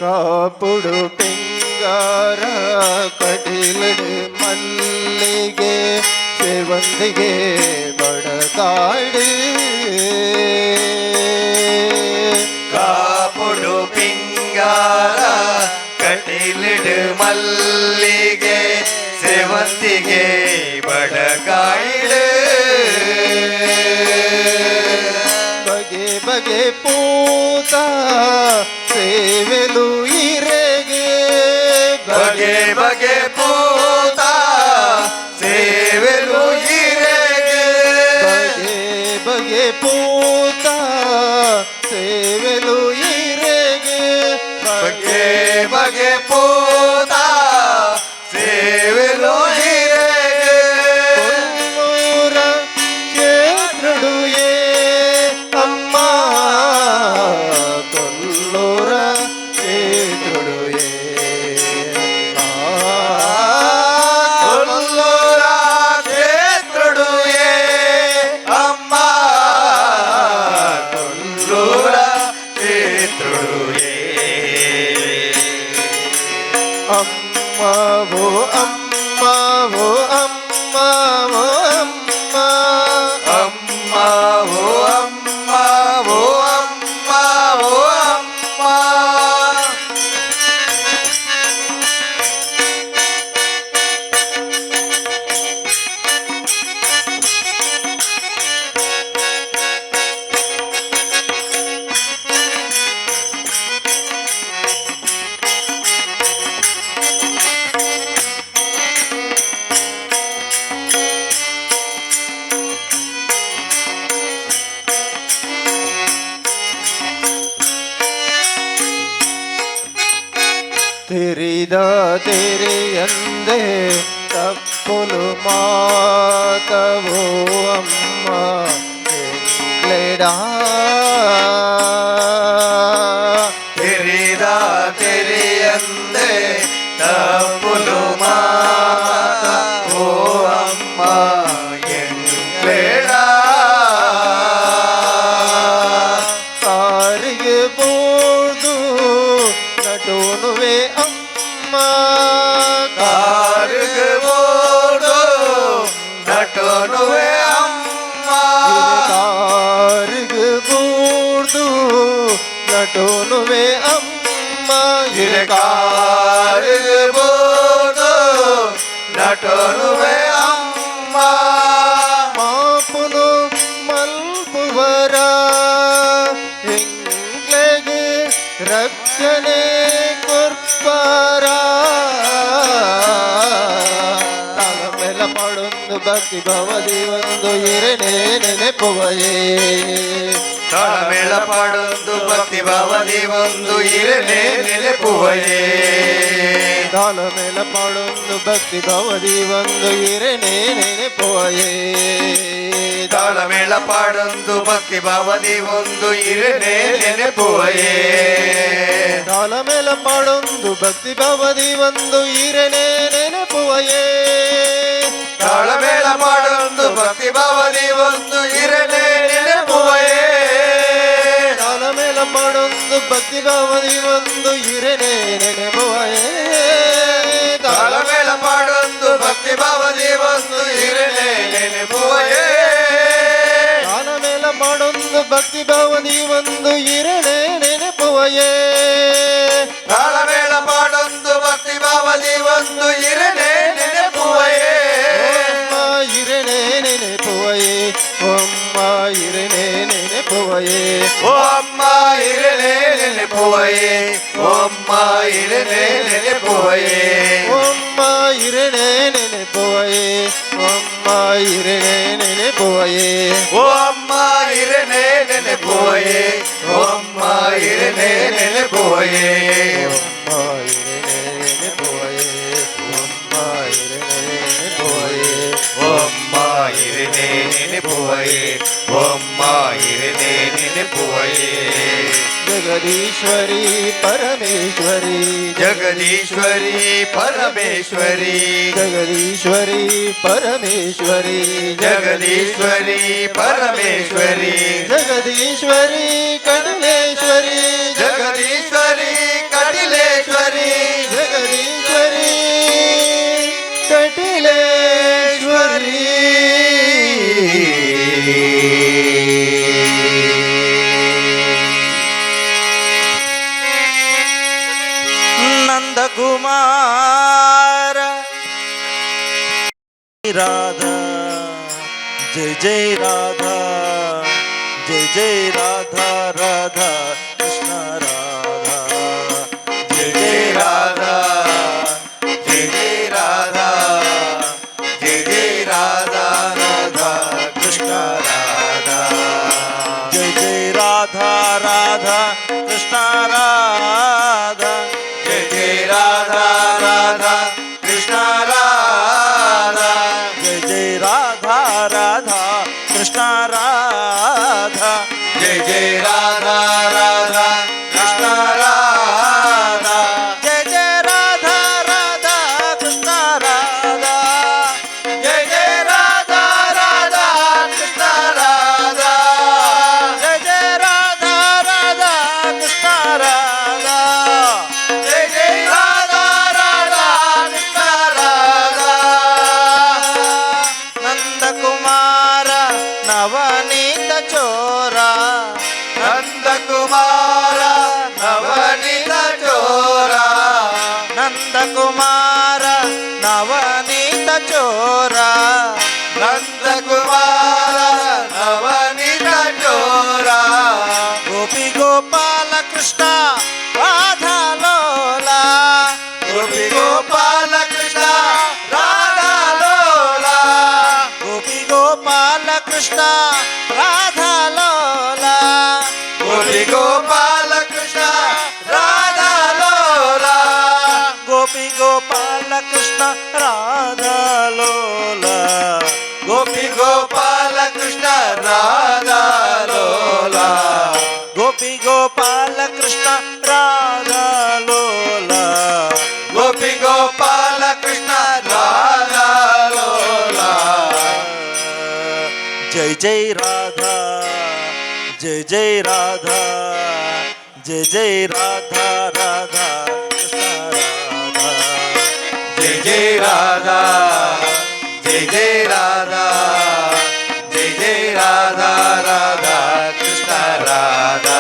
ಕಾಪುಡು ಪಿಂಗಾರ ಕಟಿಲಡು ಮಲ್ಲಿಗೆ ಸೇವಂತಿಗೆ ಬಡಕಾಡು ಕಾಪುಡು ಪಿಂಗಾರ ಕಟಿಲಿಡು ಮಲ್ಲಿಗೆ ಸೇವಂತಿಗೆ ಬಡಕಾಯಿಡು ಬಗೆ ಬಗೆ ಪೂತ ಸೇವೆಲು ಇರೆಗೆ ಬಗೆ ಬಗೆ ಪೂತ ಸೇವೆಲು ಇರೆಗೆ ಬಗೆ ಬಗೆ ಪೂತ ಸೇವೆಲು ಇರೆಗೆ ಬಗೆ ಬಗೆ ಪೂತ ಸೇವೆಲು ಇರೆಗೆ ಕೊಲ್ಲೂರ ಕ್ಷೇತ್ರಡುಯೇ ಅಮ್ಮ ಕೊಲ್ಲೂರ ಕ್ಷೇತ್ರಡುಯೇ ಕೊಲ್ಲೂರ ಕ್ಷೇತ್ರಡುಯೇ ಅಮ್ಮ ಕೊಲ್ಲೂರ ಕ್ಷೇತ್ರಡುಯೇ ಅಮ್ಮ ಓ ಅಮ್ಮ ಓ ಅಮ್ಮ ಓ ಅಮ್ಮ ಅಮ್ಮ ಓ ಅಮ್ಮ ಓ ಅಮ್ಮ ಓ ಅಮ್ಮ ತೆರಿದ ತೆರೆಯಂದೆ ತಪ್ಪುಲು ಮಾತವೋ ಅಮ್ಮ ಎಂಗ್ಲೆಡಾ ತೆರೆದ ತೆರೆಯಂದೆ ತಪ್ಪುಲು ಮಾತ ಓ ಅಮ್ಮ ಎಂಗ್ಲೇಡ ಕಾರಿರ್ಬೋದು ನಟನುವೆ ಅಮ್ಮ ಮಾಪುನು ಮಲ್ಪುವರ ಎಂಗ್ಲೆಗೆ ರಕ್ಷಣೆ ಕೊರ್ಪಾರ ತಾಳಮೆಲ ಪಡೊಂದು ಭಕ್ತಿ ಭವದಿ ಒಂದು ಇರನೇ ನೆನೆಪುವಯೇ ತಾಳಮೇಳ ಪಾಡೊಂದು ಭಕ್ತಿ ಭಾವದಿ ಒಂದು ಇರನೇ ನೆನಪುವಯೇ ತಾಳಮೆಲ ಪಡೊಂದು ಭಕ್ತಿ ಭವದಿ ಒಂದು ಇರನೇ ನೆನೆಪುವಯೇ ತಾಳಮೇಳ ಪಾಡೊಂದು ಭಕ್ತಿ ಭಾವದಿ ಒಂದು ಇರನೇ ನೆನಪುವಯೇ ತಾಳಮೆಲ ಪಡೊಂದು ಭಕ್ತಿ ಭವದಿ ಒಂದು ಇರನೇ ನೆನೆಪುವಯೇ ತಾಳಮೇಳ ಪಾಡೊಂದು ಭಕ್ತಿ ಭಾವದಿ ಒಂದು ಇರನೇ ನೆನಪುವಯೇ ತಾಳಮೇಲ ಪಡೊಂದು ಭಕ್ತಿ ಭವದಿ ಒಂದು ಇರನೇ ನೆನೆಪುವಯೇ ತಾಳಮೇಳ ಪಾಡೊಂದು ಭಕ್ತಿ ಭಾವದಿ ಒಂದು ಇರನೇ ನೆನಪುವಯೇ ತಾಳಮೇಲ ಪಡೊಂದು ಭಕ್ತಿ ಭವದಿ ಒಂದು ಇರನೇ ನೆನೆಪುವಯೇ ತಾಳಮೇಳ ಪಾಡೊಂದು ಭಕ್ತಿ ಭಾವದಿ ಒಂದು ಇರನೇ ನೆನಪುವಯೇ ಇರನೇ ನೆನೆಪುವಯೇ ಒಮ್ಮ ಇರನೇ ನೆನೆಪುವಯೇ ಓ ಅಮ್ಮ ಇರನೇ ನೆನಪುವಯೇ ಓ ಅಮ್ಮ ಇರನೇ ನೆನಪುವಯೇ ಒಮ್ಮ ಇರನೇ ನೆನೆಪುವಯೇ ಒಮ್ಮ ಇರನೇ ನೆನೆಪುವಯೇ ಓ ಅಮ್ಮ ಇರನೇ ನೆನಪುವಯೇ ಓ ಅಮ್ಮ ಇರನೇ ನೆನಪುವಯೇ ಒಮ್ಮ ಇರನೇ ನೆನೆಪುವಯೇ ಒಮ್ಮ ಇರನೇ ನೆನೆಪುವಯೇ ಓ ಅಮ್ಮ ಇರನೇ ನೆನಪುವಯೇ ಓ ಅಮ್ಮ ಇರನೇ ನೆನಪುವಯೇ ಜಗದೀಶ್ವರಿ ಪರಮೇಶ್ವರಿ ಜಗದೀಶ್ವರಿ ಪರಮೇಶ್ವರಿ ಜಗದೀಶ್ವರಿ ಪರಮೇಶ್ವರಿ ಜಗದೀಶ್ವರಿ ಪರಮೇಶ್ವರಿ ಜಗದೀಶ್ವರಿ ಕಡಲೇಶ್ವರಿ ಜಗದೀಶ್ವರಿ ಕಟಿಲೇಶ್ವರಿ ಜಗದೀಶ್ವರಿ ಕಟಿಲೇಶ್ವರಿ ನಂದಕುಮಾರ ರಾಧಾ ಜಯ ಜಯ ರಾಧಾ ಜಯ ಜಯ ರಾಧಾ ರಾಧಾ ಕೃಷ್ಣ ರಾಧಾ ಜಯ ಜಯ ರಾಧಾ ಜಯ ಜಯ ರಾಧಾ ಜಯ ಜಯ ರಾಧಾ ರಾಧಾ ಕೃಷ್ಣ ರಾಧಾ ಜಯ ಜಯ ರಾಧಾ ರಾಧಾ ಕೃಷ್ಣ ರಾಧಾ ಜಯ ಜಯ ರಾಧಾ ರಾಧಾ ಕೃಷ್ಣ ರಾಧಾ ಜಯ ಜಯ ರಾಧಾ ರಾಧಾ ಕೃಷ್ಣ ರಾಧಾ ಜಯ ಜಯ ರಾಧಾ ರಾಧಾ ಕೃಷ್ಣ ರಾಧಾ ಜಯ ಜಯ ರಾಧಾ ರಾಧಾ ಕೃಷ್ಣ ರಾಧಾ ಜಯ ಜಯ ರಾಧಾ ರಾಧಾ ಕೃಷ್ಣ ರಾಧಾ ಜಯ ಜಯ ರಾಧಾ ರಾಧಾ ಕೃಷ್ಣ ರಾಧಾ ಜಯ ಜಯ ರಾಧಾ ರಾಧಾ ಕೃಷ್ಣ ರಾಧಾ ನಂದಕುಮಾರ ನವನೀತ ಚೋರ ನಂದಕುಮಾರ ನವನಿತ ಚೋರ ನಂದಕುಮಾರ ನವನೀತ ಚೋರ ನಂದಕುಮಾರ ನವನಿತ ಚೋರ ಗೋಪಿ ಗೋಪಾಲ ಕೃಷ್ಣ ರಾಧಾ ಲೋಲ ಗೋಪಿ ಗೋಪಾಲ ಕೃಷ್ಣ ರಾಧಾ ಲೋಲ ಗೋಪಿ ಗೋಪಾಲ ಕೃಷ್ಣ ರಾಧಾ ಲೋಲ ಗೋಪಿ ಗೋಪಾಲ ಕೃಷ್ಣ ರಾಧಾ ಲೋಲ ಗೋಪಿ ಗೋಪಾಲ ಕೃಷ್ಣ ರಾಧಾ ಲೋಲ ಗೋಪಿ ಗೋಪಾಲ ಕೃಷ್ಣ ರಾಧಾ ಲೋಲ ಗೋಪಿ ಗೋಪಾಲ ಕೃಷ್ಣ ರಾಧಾ ಲೋಲ ಗೋಪಿ ಗೋಪಾಲ ಕೃಷ್ಣ ರಾಧಾ ಲೋಲ ಜೈ ಜೈ ರಾಧಾ ಜೈ ಜೈ ರಾಧಾ ಜೈ ಜೈ ರಾಧಾ ರಾಧಾ ಕೃಷ್ಣ ರಾಧಾ ಜಯ ಜಯ ರಾಧಾ ಜಯ ಜಯ ರಾಧಾ ಜಯ ಜಯ ರಾಧಾ ರಾಧಾ ಕೃಷ್ಣ ರಾಧಾ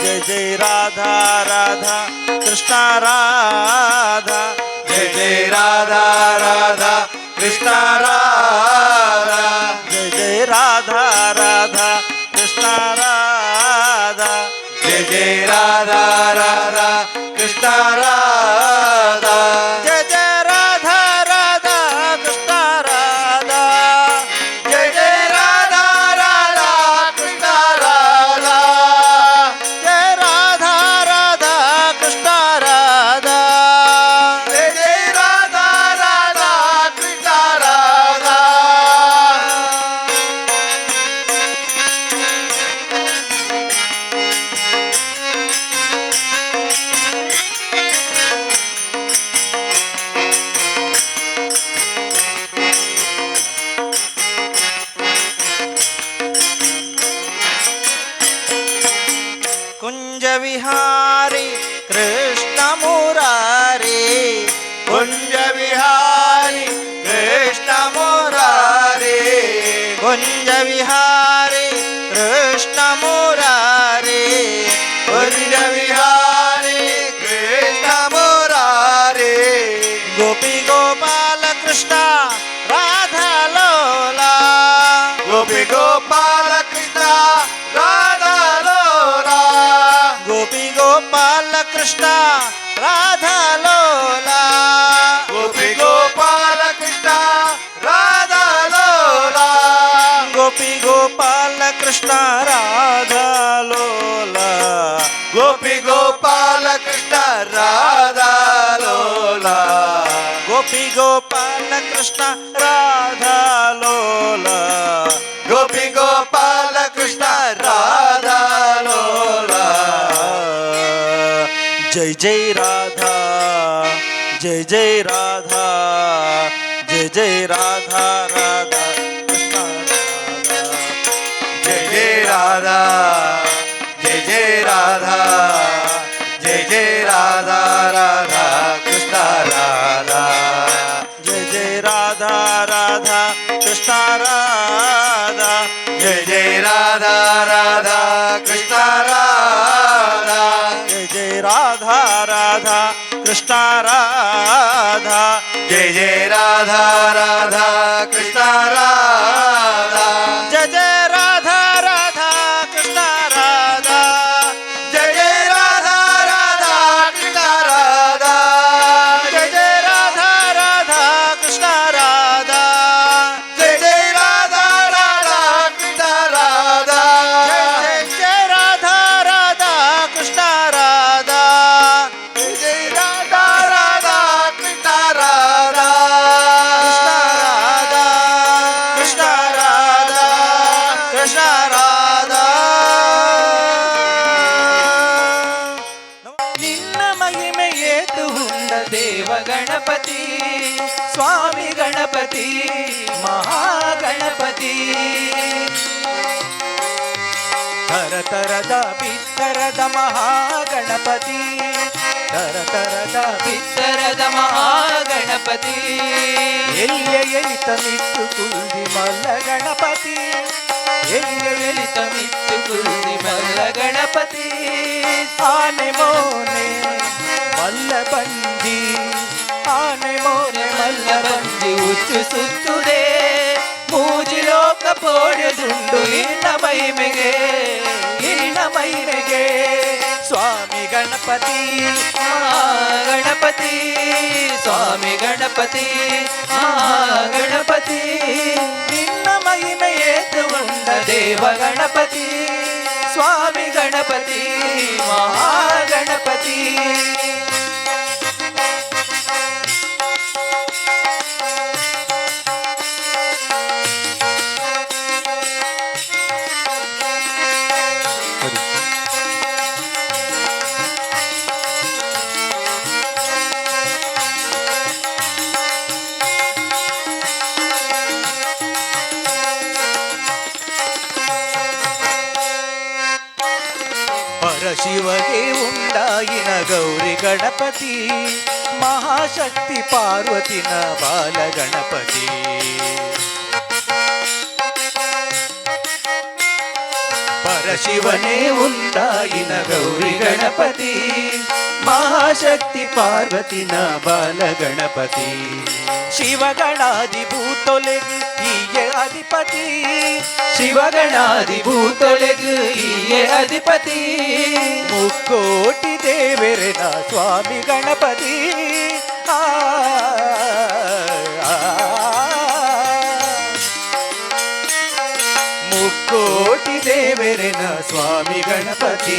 ಜೈ ಜೈ ರಾಧಾ ರಾಧಾ ಕೃಷ್ಣ ರಾಧಾ ಜಯ ಜಯ ರಾಧಾ ರಾಧಾ ಕೃಷ್ಣ ರಾಧಾ ಜಯ ಜಯ ರಾಧಾ ರಾಧಾ ಕೃಷ್ಣ ರಾಧಾ ಜಯ ಜಯ ರಾಧಾ ರಾಧಾ ಕೃಷ್ಣ ರಾಧಾ ಜಯ ಜಯ ರಾಧಾ ರಾಧಾ ಕೃಷ್ಣ ರಾಧಾ ಜಯ ಜಯ ರಾಧಾ ರಾಧಾ ಕೃಷ್ಣ ರಾಧಾ ಜಯ ರಾಧಾ ರಾಧಾ ಕೃಷ್ಣ ರಾಧಾ ಜಯ ಜಯ ರಾಧಾ ರಾಧಾ ಕೃಷ್ಣ ರಾಧಾ ಕುಂಜ ವಿಹಾರಿ ಕೃಷ್ಣ ಮುರಾರಿ ಕುಂಜ ವಿಹಾರಿ ಕೃಷ್ಣ ಮುರಾರಿ ಕುಂಜ ವಿಹಾರಿ ಕೃಷ್ಣ ಮುರಾರಿ ಕುಂಜ ವಿಹಾರಿ ಕೃಷ್ಣ ಮುರಾರಿ ಗೋಪಿ ಗೋಪಾಲ ಕೃಷ್ಣ ರಾಧಾ ಲೋಲಾ ಗೋಪಿ ಗೋಪಾಲ ಕೃಷ್ಣ ರಾಧಾ ಲೋಲಾ ಗೋಪಿ ಗೋಪಾಲ ಕೃಷ್ಣ ರಾಧಾ ಲೋಲಾ ಗೋಪಿ ಗೋಪಾಲ ಕೃಷ್ಣ ರಾಧಾ ಲೋಲಾ ಗೋಪಿ ಗೋಪಾಲ ಕೃಷ್ಣ ರಾಧಾ ಲೋಲಾ ಗೋಪಿ ಗೋಪಾಲ ಕೃಷ್ಣ ರಾಧಾ ಲೋಲಾ ಗೋಪಿ ಗೋಪಾಲ ಕೃಷ್ಣ ರಾಧಾ ಲೋಲಾ ಗೋಪಿ ಗೋಪಾಲ ಕೃಷ್ಣ ರಾಧಾ ಲೋಲಾ ಜೈ ಜೈ ರಾಧಾ ಜೈ ಜೈ ರಾಧಾ ಜೈ ಜೈ ರಾಧಾ ರಾಧಾ ಕೃಷ್ಣ ರಾಧಾ ಜಯ ಜಯ ರಾಧಾ ಜಯ ಜಯ ರಾಧಾ ಜಯ ಜಯ ರಾಧಾ ರಾಧಾ ಕೃಷ್ಣ ರಾಧಾ ಜೈ ಜೈ ರಾಧಾ ರಾಧಾ ಕೃಷ್ಣ ರಾಧಾ ಜಯ ಜಯ ರಾಧಾ ರಾಧಾ ಕೃಷ್ಣ ರಾಧಾ ಜೈ ಜೈ ರಾಧಾ ರಾಧಾ ಕೃಷ್ಣ ರಾಧಾ ಜಯ ಜಯ ರಾಧಾ ರಾಧಾ ಕೃಷ್ಣ ರಾಧಾ ಜಯ ಜಯ ರಾಧಾ ರಾಧಾ ಕೃಷ್ಣ ರಾಧಾ ಜಯ ಜಯ ರಾಧಾ ರಾಧಾ ಕೃಷ್ಣ ರಾಧಾ ಜಯ ಜಯ ರಾಧಾ ರಾಧಾ ಕೃಷ್ಣ ರಾಧಾ ಜಯ ಜಯ ರಾಧಾ ರಾಧಾ ಕೃಷ್ಣ ರಾಧಾ ಜಯ ಜಯ ರಾಧಾ ರಾಧಾ ಕೃಷ್ಣ ರಾಧಾ ಜಯ ಜಯ ರಾಧಾ ರಾಧಾ ಕೃಷ್ಣ ರಾಧಾ ಕೃಷ್ಣ ರಾಧಾ ಕೃಷ್ಣ ರಾಧಾ ನಿನ್ನ ಮಹಿಮೆಯೇತು ಉಂಡ ದೇವ ಗಣಪತಿ ಸ್ವಾಮಿ ಗಣಪತಿ ಮಹಾಗಣಪತಿ ತರತರದ ಬಿತ್ತರದ ಮಹಾಗಣಪತಿ ತರತರದ ಬಿತ್ತರದ ಮಹಾಗಣಪತಿ ಎಲ್ಲಿಯ ಎಲಿತ ಮಿತ್ತು ಕುಲ್ದಿ ಮಲ್ಲ ಗಣಪತಿ ಎಲ್ಲಿಯ ಎಲಿತ ಮಿತ್ತು ಕುಲ್ದಿ ಮಲ್ಲ ಗಣಪತಿ ಆನೆ ಮೋನೆ ಮಲ್ಲ ಬಂಜಿ ಆನೆ ಮೋನೆ ಮಲ್ಲ ಬಂಜಿ ಉಚ್ಚು ಸುತ್ತುದೆ ಮೂಜಿ ಲೋಕ ಪೋಡೆದುಂಡು ಇನ್ನ ಮಹಿಮೆಗೆ ಸ್ವಾಮಿ ಗಣಪತಿ ಮಹಾಗಣಪತಿ ಸ್ವಾಮಿ ಗಣಪತಿ ಮಹಾಗಣಪತಿ ನಿನ್ನ ಮಹಿಮೆಯೇತು ಉಂಡ ದೇವ ಗಣಪತಿ ಸ್ವಾಮಿ ಗಣಪತಿ ಮಹಾಗಣಪತಿ ಪರಶಿವಗೆ ಉಂಡಾಯಿನ ಗೌರಿ ಗಣಪತಿ ಮಹಾಶಕ್ತಿ ಪಾರ್ವತಿನ ಬಾಲ ಗಣಪತಿ ಪರಶಿವನೇ ಉಂಡಾಯಿನ ಗೌರಿ ಗಣಪತಿ ಮಹಾಶಕ್ತಿ ಪಾರ್ವತಿನ ಬಾಲ ಗಣಪತಿ ಶಿವಗಣಾದಿ ಭೂತೊಲೆಗು ಈಯೆ ಅಧಿಪತಿ ಶಿವಗಣಾದಿ ಭೂತೊಲೆಗು ಈಯೆ ಅಧಿಪತಿ ಮುಕ್ಕೋಟಿ ದೇವರೆನ ಸ್ವಾಮಿ ಗಣಪತಿ ಮುಕ್ಕೋಟಿ ದೇವರೆನ ಸ್ವಾಮಿ ಗಣಪತಿ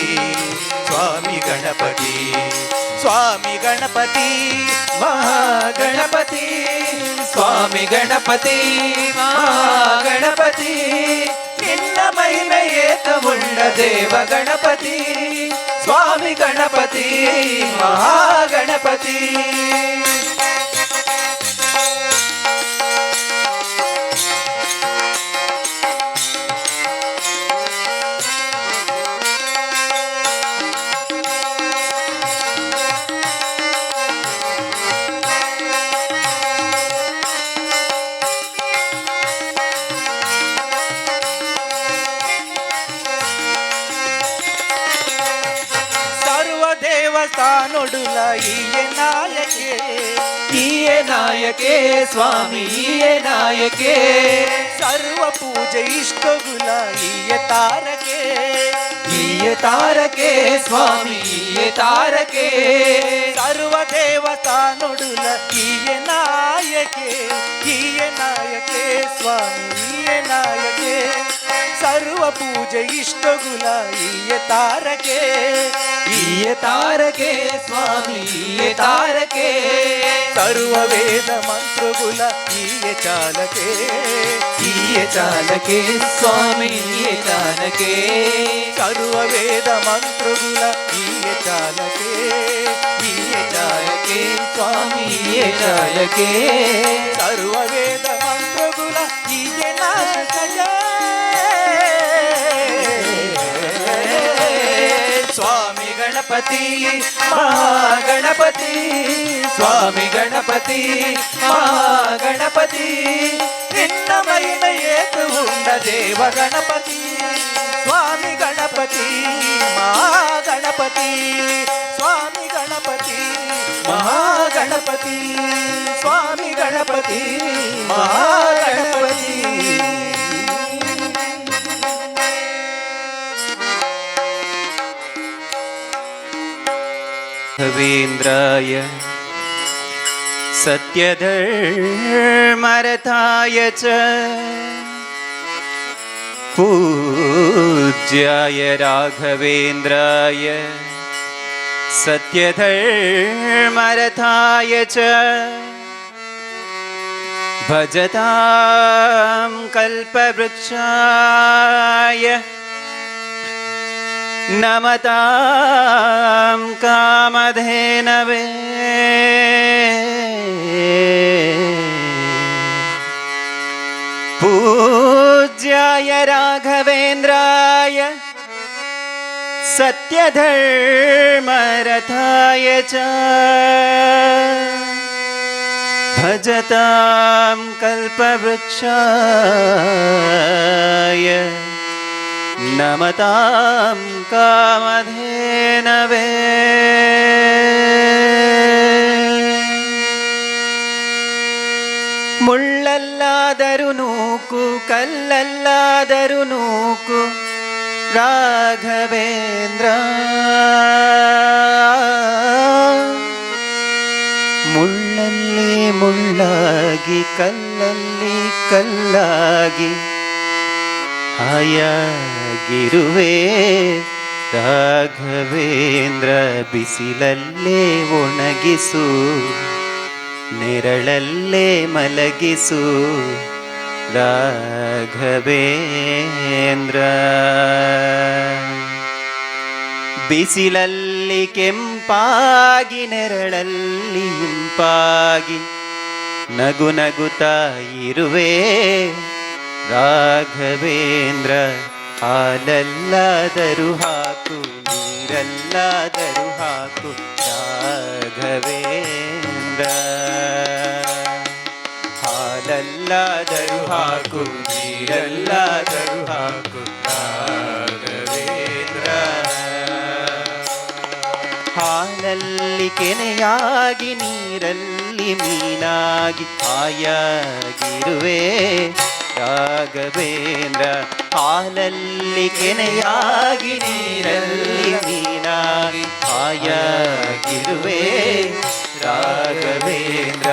ಸ್ವಾಮಿ ಗಣಪತಿ ಸ್ವಾಮಿ ಗಣಪತಿ ಮಹಾಗಣಪತಿ ಸ್ವಾಮಿ ಗಣಪತಿ ಮಹಾಗಣಪತಿ ನಿನ್ನ ಮಹಿಮೆಯೇತವುಳ್ಳ ದೇವ ಗಣಪತಿ ಸ್ವಾಮಿ ಗಣಪತಿ ಮಹಾಗಣಪತಿ ದೇವಸ್ಥಾನೊಡುಲ ಈಯೆ ನಾಯಕೆ ಸ್ವಾಮಿ ಈಯೆ ನಾಯಕೆ ಸರ್ವ ಪೂಜೆ ಇಷ್ಟಗುಲ ಈಯೆ ತಾರಕೆ ಸ್ವಾಮಿ ಈಯೆ ತಾರಕೆ ಸರ್ವ ದೇವಸ್ಥಾನೊಡುಲ ಈಯೆ ನಾಯಕೆ ಸ್ವಾಮಿ ಈಯೆ ನಾಯಕೆ ಸರ್ವ ಪೂಜೆ ಇಷ್ಟಗುಲ ಈಯೆ ತಾರಕೆ ಸ್ವಾಮಿ ಈಯೆ ತಾರಕೆ ಸರ್ವ ವೇದ ಮಂತ್ರಗುಲ ಈಯೆ ಚಾಲಕೆ ಸ್ವಾಮಿ ಈಯೆ ಚಾಲಕೆ ಸರ್ವ ವೇದ ಮಂತ್ರಗುಲ ಈಯೆ ಚಾಲಕೆ ಸ್ವಾಮಿ ಈಯೆ ಚಾಲಕೆ ಸರ್ವ ವೇದ ಮಂತ್ರಗುಲ ಈಯೆ ನಾಯಕ ಸ್ವಾಮಿ ಗಣಪತಿ ಮಹಾಗಣಪತಿ ಸ್ವಾಮಿ ಗಣಪತಿ ಮಹಾಗಣಪತಿ ನಿನ್ನ ಮಹಿಮೆಯೇತು ಉಂಡ ದೇವ ಗಣಪತಿ ಸ್ವಾಮಿ ಗಣಪತಿ ಮಹಾಗಣಪತಿ ಸ್ವಾಮಿ ಗಣಪತಿ ಮಹಾಗಣಪತಿ ಸ್ವಾಮಿ ಗಣಪತಿ ಮಹಾಗಣಪತಿ ರಾಘವೇಂದ್ರಾಯ ಸತ್ಯಧರ್ಮರತಾಯ ಚ ಪೂಜ್ಯಾಯ ರಾಘವೇಂದ್ರಾಯ ಸತ್ಯಧರ್ಮರತಾಯ ಚ ಭಜತಾಂ ಕಲ್ಪವೃಕ್ಷಾಯ ನಮತಾಂ ಕಾಮಧೇನವೇ ಪೂಜ್ಯಾಯ ರಾಘವೇಂದ್ರಾಯ ಸತ್ಯಧರ್ಮರತಾಯ ಚ ಭಜತಾಂ ಕಲ್ಪವೃಕ್ಷಾಯ ನಮತಾಂ ಕಾಮಧೇನವೇ ಮುಳ್ಳಲ್ಲಾದರೂ ನೂಕು ಕಲ್ಲಲ್ಲಾದರೂ ನೂಕು ರಾಘವೇಂದ್ರ ಮುಳ್ಳಲ್ಲಿ ಮುಳ್ಳಾಗಿ ಕಲ್ಲಲ್ಲಿ ಕಲ್ಲಾಗಿ ಆಯಾಗಿರುವೆ ರಾಘವೇಂದ್ರ ಬಿಸಿಲಲ್ಲೇ ಒಣಗಿಸು ನೆರಳಲ್ಲೇ ಮಲಗಿಸು ರಾಘವೇಂದ್ರ ಬಿಸಿಲಲ್ಲಿ ಕೆಂಪಾಗಿ ನೆರಳಲ್ಲಿ ಇಂಪಾಗಿ ನಗು ನಗುತ್ತಾ ಇರುವೆ ರಾಘವೇಂದ್ರ ಹಾಲಲ್ಲಾದರೂ ಹಾಕು ನೀರಲ್ಲಾದರೂ ಹಾಕು ರಾಘವೇಂದ್ರ ಹಾಲಲ್ಲಾದರೂ ಹಾಕು ನೀರಲ್ಲಾದರೂ ಹಾಕು ರಾಘವೇಂದ್ರ ಹಾಲಲ್ಲಿ ಕೆನೆಯಾಗಿ ನೀರಲ್ಲಿ ಮೀನಾಗಿ ಹಾಯಾಗಿರುವೆ ರಾಘವೇಂದ್ರ. ಹಾಲಲ್ಲಿ ಕೆನೆಯಾಗಿ ನೀರಲ್ಲಿ ಮೀನಾಗಿ ಹಾಯಾಗಿರುವೆ ರಾಘವೇಂದ್ರ.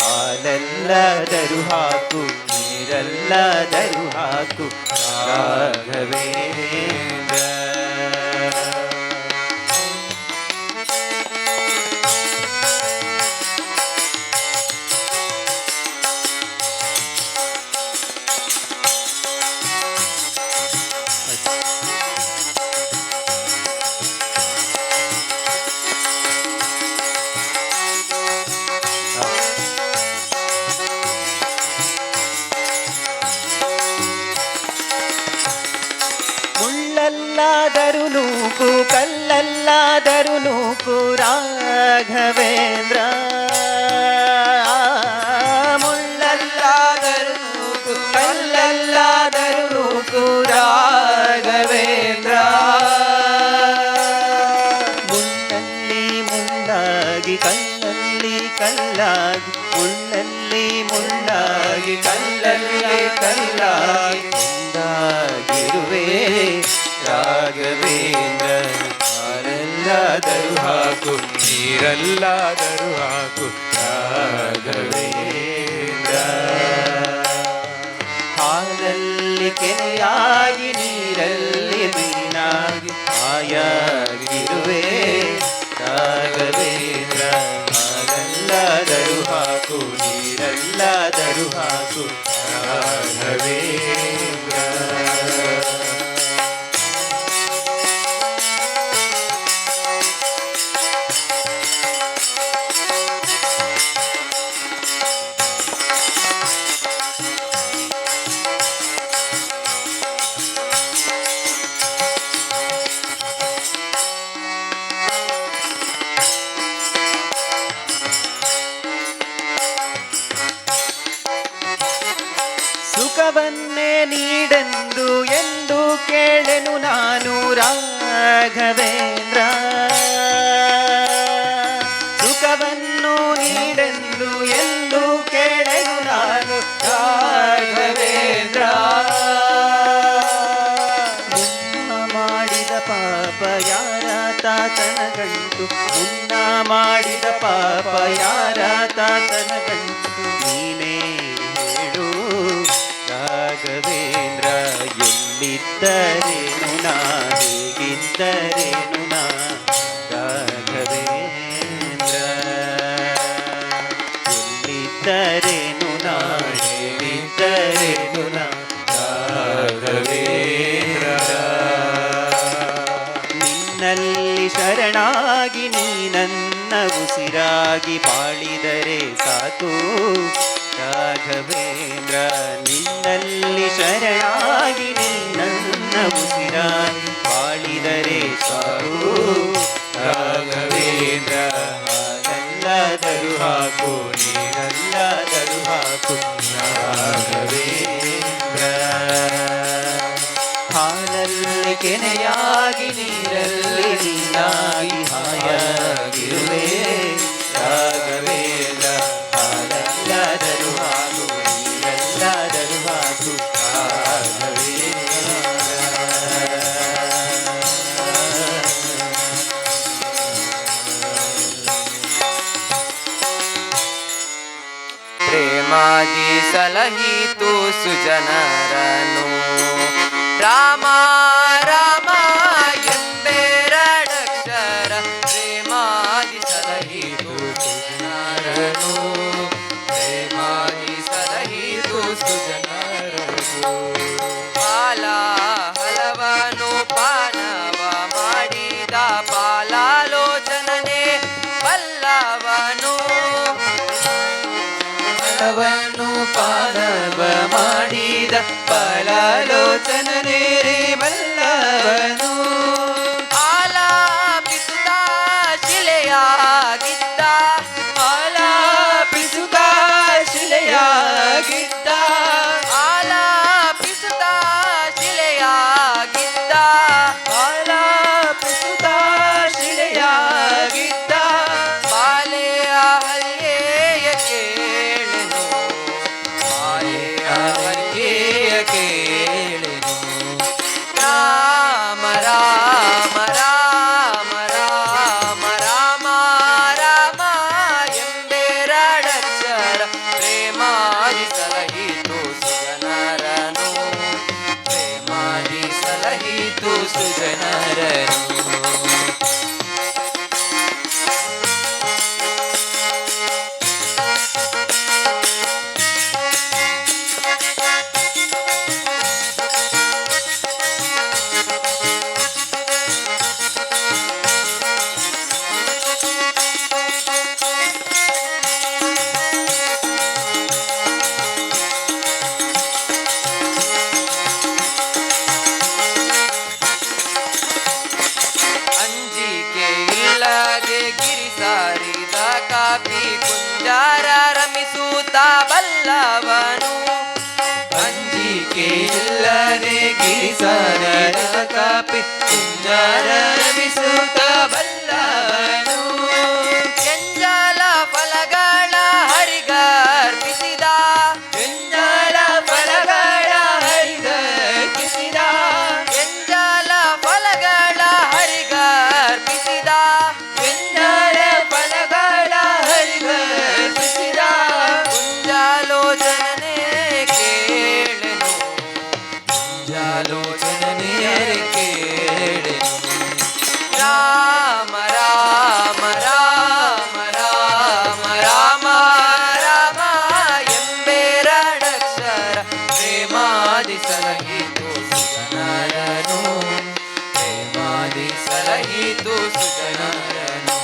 ಹಾಲೆಲ್ಲದರೂ ಹಾಕು ನೀರೆಲ್ಲದರೂ ಹಾಕು ರಾಘವೇಂದ್ರ. ಮುಳ್ಳಲ್ಲಾದರೂ ನೂಕು ಕಲ್ಲಲ್ಲಾದರೂ ನೂಕು ರಾಘವೇಂದ್ರ. ಮುಳ್ಳಲ್ಲಾದರೂ ನೂಕು ಕಲ್ಲಲ್ಲಾದರೂ ನೂಕು ರಾಘವೇಂದ್ರ. ಮುಳ್ಳಲ್ಲಿ ಮುಳ್ಳಾಗಿ ಕಲ್ಲಲ್ಲಿ ಕಲ್ಲಾಗಿ ಮುಳ್ಳಲ್ಲಿ ಮುಳ್ಳಾಗಿ ಕಲ್ಲಲ್ಲಿ ಕಲ್ಲಾಗಿ ಒಂದಾಗಿರುವೆ ರಾಘವೇಂದ್ರ. ಹಾಲೆಲ್ಲಾದರೂ ಹಾಕು ನೀರೆಲ್ಲಾದರೂ ಹಾಕು ರಾಘವೇಂದ್ರ. ಹಾಲಲ್ಲಿ ಕೆನೆಯಾಗಿ ನೀರಲ್ಲಿ ಮೀನಾಗಿ ಹಾಯಾಗಿರುವೆ ರಾಘವೇಂದ್ರ. ಹಾಲೆಲ್ಲಾದರೂ ಹಾಕು ನೀರೆಲ್ಲಾದರೂ ಹಾಕು ರಾಘವೇಂದ್ರ. ಸುಖವನ್ನೇ ನೀಡೆಂದು ಎಂದು ಕೇಳೆನು ನಾನು ರಾಘವೇಂದ್ರ. ಸುಖವನ್ನು ನೀಡೆಂದು ಎಂದು ಕೇಳೆನು ನಾನು ರಾಘವೇಂದ್ರ. ಮುನ್ನ ಮಾಡಿದ ಪಾಪ ಯಾರ ತಾತನ ಗಂಟು ಮುನ್ನ ಮಾಡಿದ ಪಾಪ ಯಾರ ತಾತನ ಗಂಟು ನೀನೇ ಹೇಳು ರಾಘವೇಂದ್ರ. ಎಲ್ಲಿದ್ದರೇನು ನಾ ಹೇಗಿದ್ದರೇನು ನಾ ರಾಘವೇಂದ್ರ. ಎಲ್ಲಿದ್ದರೇನು ನಾ ಹೇಗಿದ್ದರೇನು ನಾ ರಾಘವೇಂದ್ರ. ನಿನ್ನಲ್ಲಿ ಶರಣಾಗಿ ನೀ ನನ್ನ ಉಸಿರಾಗಿ ಬಾಳಿದರೆ ಸಾಕು ರಾಘವೇಂದ್ರ. ನಿನ್ನಲ್ಲಿ ಶರಣಾಗಿ ನೀ ನನ್ನ ಉಸಿರಾಗಿ ಬಾಳಿದರೆ ಸಾಕು ರಾಘವೇಂದ್ರ. ಹಾಲೆಲ್ಲಾದರೂ ಹಾಕು ನೀರೆಲ್ಲಾದರೂ ಹಾಕು ರಾಘವೇಂದ್ರ. ಹಾಲಲ್ಲಿ ಕೆನೆಯಾಗಿ ನೀರಲ್ಲಿ ನೀನಾಗಿ ಹಾಯಾಗಿರುವೆ ರಾಘವೇಂದ್ರ. ಹಾಲೆಲ್ಲಾದರೂ ಹಾಕು ನೀರೆಲ್ಲಾದರೂ ಹಾಕು ರಾಘವೇಂದ್ರ. ಪ್ರೇಮಾದಿ ಸಲಹಿತು ಸುಜನರನು ರಾಮ ರಾಮ ಎಂಬೆರಡಕ್ಷರ. ಪ್ರೇಮಾದಿ ಸಲಹಿತು ಸುಜನರನು ಪ್ರೇಮಾದಿ ಸಲಹಿತು ಸುಜನರನು. ಪಾಲ ಹಲವನು ಪಾನವ ಮಾಡಿದ ಪಾಲಾಲೋಚನನೆ ಬಲ್ಲವನು. ಪಾನವ ಮಾಡಿದ ಫಲಾಲೋಚನನೇ ಬಲ್ಲ ಸುಜನರನು. ಅಂಜಿಕೆ ಇಲ್ಲದೆ ಗಿರಿ ಸಾರಿದ ಕಾಪಿ ಕುಂಜಾರ ರಮಿಸುತ್ತ ಬಲ್ಲವನು. ಅಂಜಿಕೆ ಇಲ್ಲದೆ ಗಿರಿ ಸಾರಿದ ಕಾಪಿ ಕುಂಜಾರ ರಮಿಸುತ್ತ ಬಲ್ಲವನು. ಕೆಂಜಾಲ ಫಲಗಳ ಹರಿಗರ್ಪಿಸಿದ ಕೆಂಜಾಲ ಫಲಗಳ ಹರಿಗರ್ಪಿಸಿದ ಕೆಂಜಾಲ ಫಲಗಳ ಹರಿಗರ್ಪಿಸಿದ ಕೆಂಜಾಲ ಫಲಗಳ ಹರಿಗರ್ಪಿಸಿದ ಕುಂಜಾಲೋಚನೆ ಕೇಳೆನು ಕುಂಜಾಲೋಚನೆ ಕೇಳೆನು. ರಾಮ ರಾಮ ರಾಮ ರಾಮ ರಾಮ ರಾಮ ಎಂಬೆರಡಕ್ಷರ ಪ್ರೇಮಾದಿ ಸಲಹಿತು ಸುಜನರನು. ಪ್ರೇಮಾದಿ ಸಲಹಿತು ಸುಜನರನು.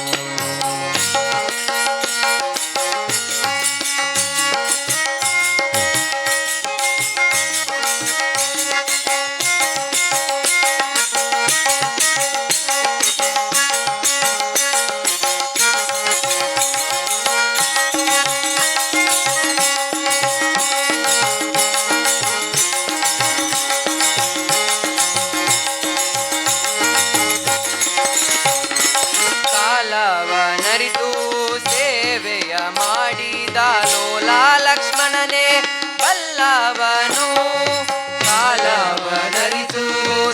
ಕಾಲವನರಿತು ಸೇವೆಯ ಮಾಡಿದ ಲೋಲ ಲಕ್ಷ್ಮಣನೇ ಬಲ್ಲವನು. ಕಾಲವನರಿತು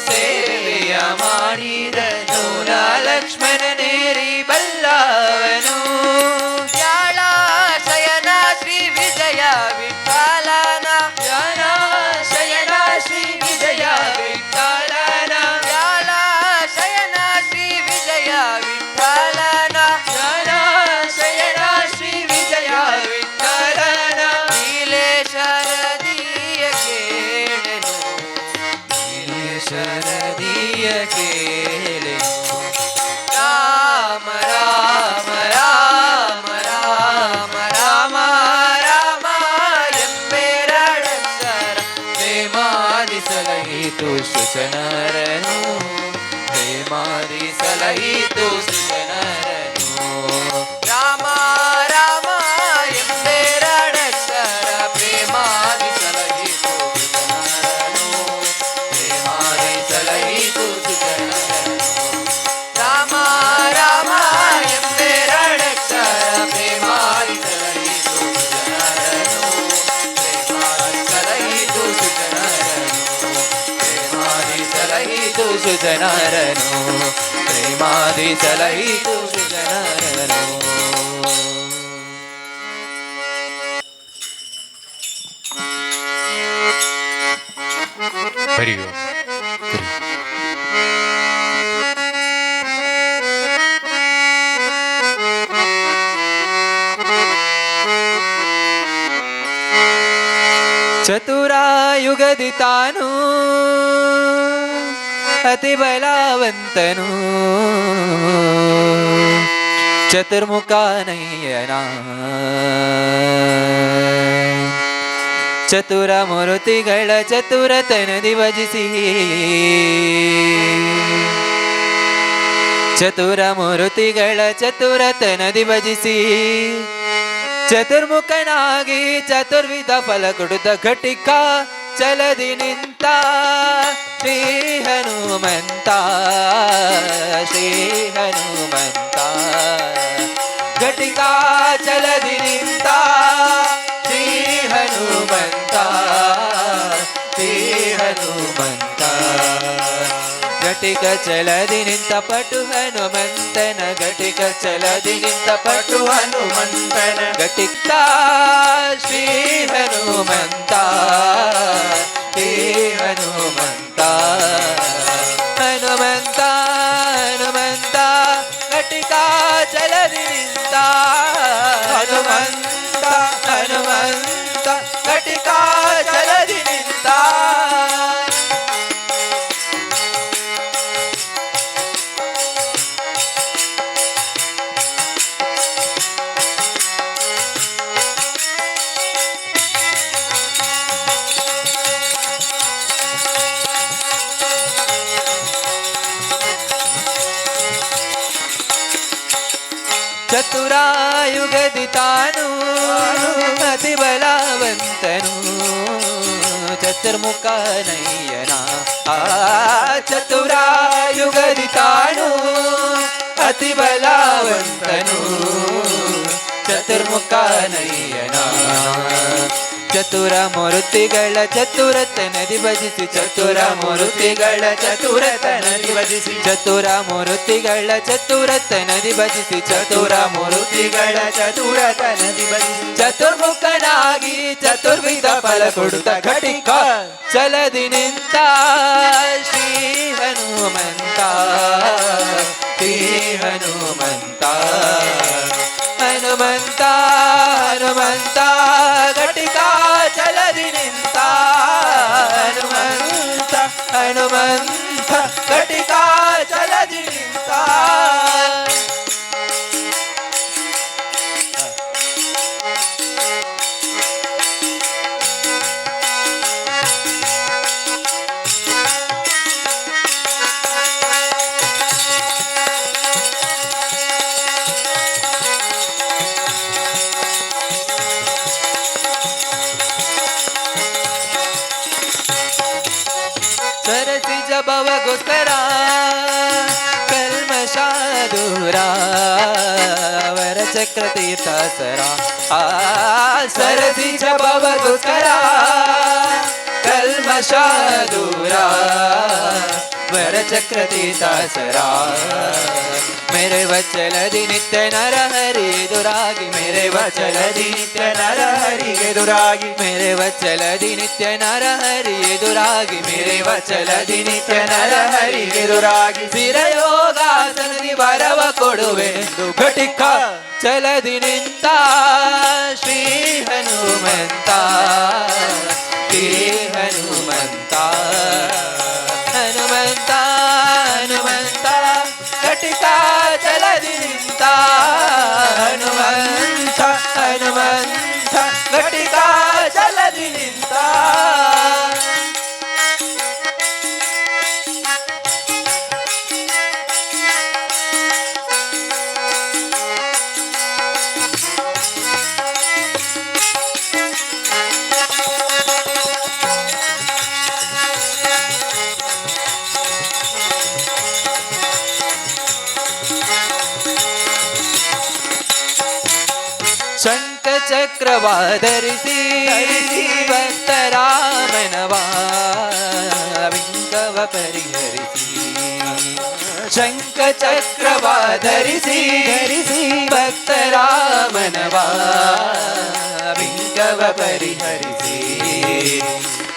ಸೇವೆಯ ಮಾಡಿದ ಲೋಲ ಲಕ್ಷ್ಮಣನೇರಿ ಬಲ್ಲವನು. ಯಾಳ ಶಯನ ಶ್ರೀ ವಿಜಯ ವಿಠಲನ ಯಾಳ ಶಯನ ಶ್ರೀ ವಿಜಯ ವಿಠಲನ ಯಾಳ ಶಯನ ಶ್ರೀ ವಿಜಯ ವಿಠಲನ ಯಾಳ ಶಯನ ಶ್ರೀ ವಿಜಯ ವಿಠಲನ. ನೀಲೇಶರದಿಯ ಕೇಳೆನು ನೀಲೇಶರದಿಯ ಕೇಳೆನು. ರಾಮ ರಾಮ ರಾಮ ರಾಮ ರಾಮ ರಾಮ ಎಂಬೆರಡಕ್ಷರ ಪ್ರೇಮಾದಿ ಸಲಹಿತು ಸುಜನರನು. ಪ್ರೇಮಾದಿ ಸಲಹಿತು ಸುಜನರನು. ರಾಮ ರಾಮ ಎಂಬೆರಡಕ್ಷರ ಪ್ರೇಮಾದಿ ಸಲಹಿತು ಸುಜನರನು. ಪ್ರೇಮಾದಿ ಸಲಹಿತು ಸುಜನರನು. ರಾಮ ರಾಮ ಎಂಬೆರಡಕ್ಷರ ಪ್ರೇಮಾದಿ ಸಲಹಿತು ಸುಜನರನು. ಪ್ರೇಮಾದಿ ಸಲಹಿತು ಸುಜನರನು. ಪ್ರೇಮಾದಿ ಸಲಹಿತು ಸುಜನರನು. ಪ್ರೇಮಾದಿ ಸಲಹಿತು ಸುಜನರನು. ಹರಿ ಚತುರಾಯುಗದಿ ತಾನು ಅತಿ ಬಲವಂತನು. ಚತುರ್ಮುಖನಯ್ಯನ ಚತುರ ಮೂರ್ತಿಗಳ ಚತುರತನದಿ ಭಜಿಸಿ ಚತುರ ಮೂರ್ತಿಗಳ ಚತುರತನದಿ ಭಜಿಸಿ ಚತುರ್ಮುಖನಾಗಿ ಚತುರ್ವಿಧ ಫಲ ಕೊಡುತ್ತ ಘಟಿಕ ಚಲದಿ ನಿಂತ ಶ್ರೀ ಹನುಮಂತ ಶ್ರೀ ಹನುಮಂತ. ಘಟಿಕ ಚಲದಿ ನಿಂತ ಶ್ರೀ ಹನುಮಂತ ಶ್ರೀ ಹನುಮಂತ. ಘಟಿಕ ಚಲದಿ ನಿಂತ ಪಟು ಹನುಮಂತನ ಘಟಿಕ ಚಲದಿ ನಿಂತ ಪಟು ಹನುಮಂತನ ಘಟಿಕ ಶ್ರೀ ಹನುಮಂತ ಶ್ರೀ ಹನುಮಂತ. ಹನುಮಂತ ಚತುರಾಯುಗದಿ ತಾನು ಅತಿ ಬಲವಂತನು ಚತುರ್ಮುಖ ನಯ್ಯನ ಚತುರಾಯುಗದಿ ತಾನು ಅತಿ ಬಲವಂತನು ಚತುರ್ಮುಖ ನಯ್ಯನ ಚತುರ ಮೂರ್ತಿಗಳ ಚತುರತನದಿ ಭಜಿಸಿ ಚತುರ ಮೂರ್ತಿಗಳ ಚತುರತನದಿ ಭಜಿಸಿ ಚತುರ ಮೂರ್ತಿಗಳ ಚತುರತನದಿ ಭಜಿಸಿ ಚತುರ ಮೂರ್ತಿಗಳ ಚತುರತನದಿ ಭಜಿಸಿ ಚತುರ್ಮುಖನಾಗಿ ಚತುರ್ವಿಧ ಫಲ ಕೊಡುತ್ತ ಘಟಿಕ ಚಲದಿ ನಿಂತ ಶ್ರೀ ಹನುಮಂತ ಶ್ರೀ ಹನುಮಂತ ಹನುಮಂತ ಹನುಮಂತ ಘಟಿಕ ಚಲದಿ ನಿಂತ ಹನುಮಂತ ಹನುಮಂತ ಘಟಿಕ ಚಲದಿ ನಿಂತ ಸರಸಿ ಜಬವಗೋಸ್ಕರ ಕಲ್ಮಶಾದೂರ ವರ ಚಕ್ರ ತೀರ್ಥಾಸರ ಸರಸಿ ಜಬವಗೋಸ್ಕರ ಕಲ್ಮಶಾದೂರ ವರ ಚಕ್ರ ತೀರ್ಥಾಸರ मेरे वचलदि नित्य नर हरि दुरागी मेरे वचलदि नित्य नर हरि दुरागी मेरे वचलदि नित्य नर हरि दुरागी मेरे वचलदि नित्य नर हरि दुरागी सिरयोगासनदि वरव कोडुवे घटिक चलदि निंत श्री हनुमंत श्री हनुमंत हनुमंत हनुमंत घटिक चलदि निंत हनुमंत हनुमंत घटिक चलदि निंत ಶಂಖ ಚಕ್ರವಾಧರಿಸಿ ಭಕ್ತರಾಮನವಾ ವಿಂಗವ ಪರಿಹರಿಸಿ ಶಂಖ ಚಕ್ರವಾಧರಿಸಿ ಭಕ್ತರಾಮನವಾ ವಿಂಗವ ಪರಿಹರಿಸಿ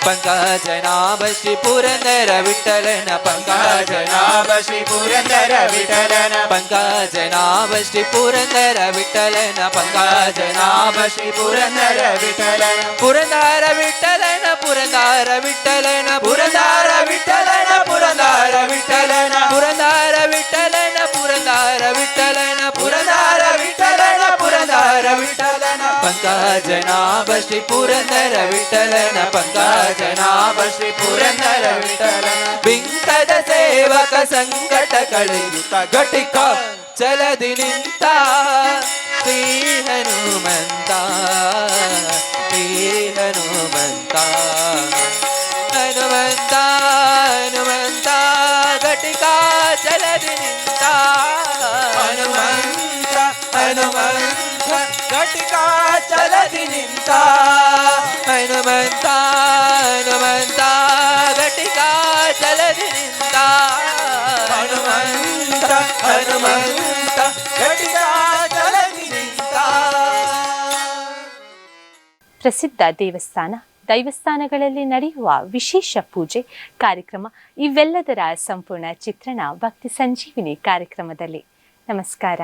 पंकजनाभ श्री पुरंदर विठ्ठलन पंकजनाभ श्री पुरंदर विठ्ठलन पंकजनाभ श्री पुरंदर विठ्ठलन पंकजनाभ श्री पुरंदर विठ्ठलन पुरंदर विठ्ठलन पुरंदर विठ्ठलन पुरंदर विठ्ठलन पुरंदर विठ्ठलन पुरंदर विठ्ठलन पुरंदर विठ्ठलन पुरंदर विठ्ठलन पुरंदर विठ्ठलन पंकजनाभ श्री पुरंदर विठ्ठलन पंकजनाभ श्री पुरंदर विठ्ठलन बिंकद सेवक संकट कಳೆಯುತ್ತ ಘಟಿಕ ಚಲದಿ ನಿಂತ ಶ್ರೀ ಹನುಮಂತ ಶ್ರೀ ಹನುಮಂತ ಹನುಮಂತ ಹನುಮಂತ ಘಟಿಕ ಚಲದಿ ನಿಂತ ಹನುಮಂತ ಹನುಮಂತ ಘಟಿಕ ಚಲದಿ ನಿಂತ ಹನುಮಂತ ಹನುಮಂತ ಘಟಿಕ ಚಲದಿ ನಿಂತ ಹನುಮಂತ ಹನುಮಂತ ಘಟಿಕ ಚಲದಿ ನಿಂತ. ಪ್ರಸಿದ್ಧ ದೈವಸ್ಥಾನಗಳಲ್ಲಿ ನಡೆಯುವ ವಿಶೇಷ ಪೂಜೆ ಕಾರ್ಯಕ್ರಮ ಇವೆಲ್ಲದರ ಸಂಪೂರ್ಣ ಚಿತ್ರಣ ಭಕ್ತಿ ಸಂಜೀವಿನಿ ಕಾರ್ಯಕ್ರಮದಲ್ಲಿ. ನಮಸ್ಕಾರ.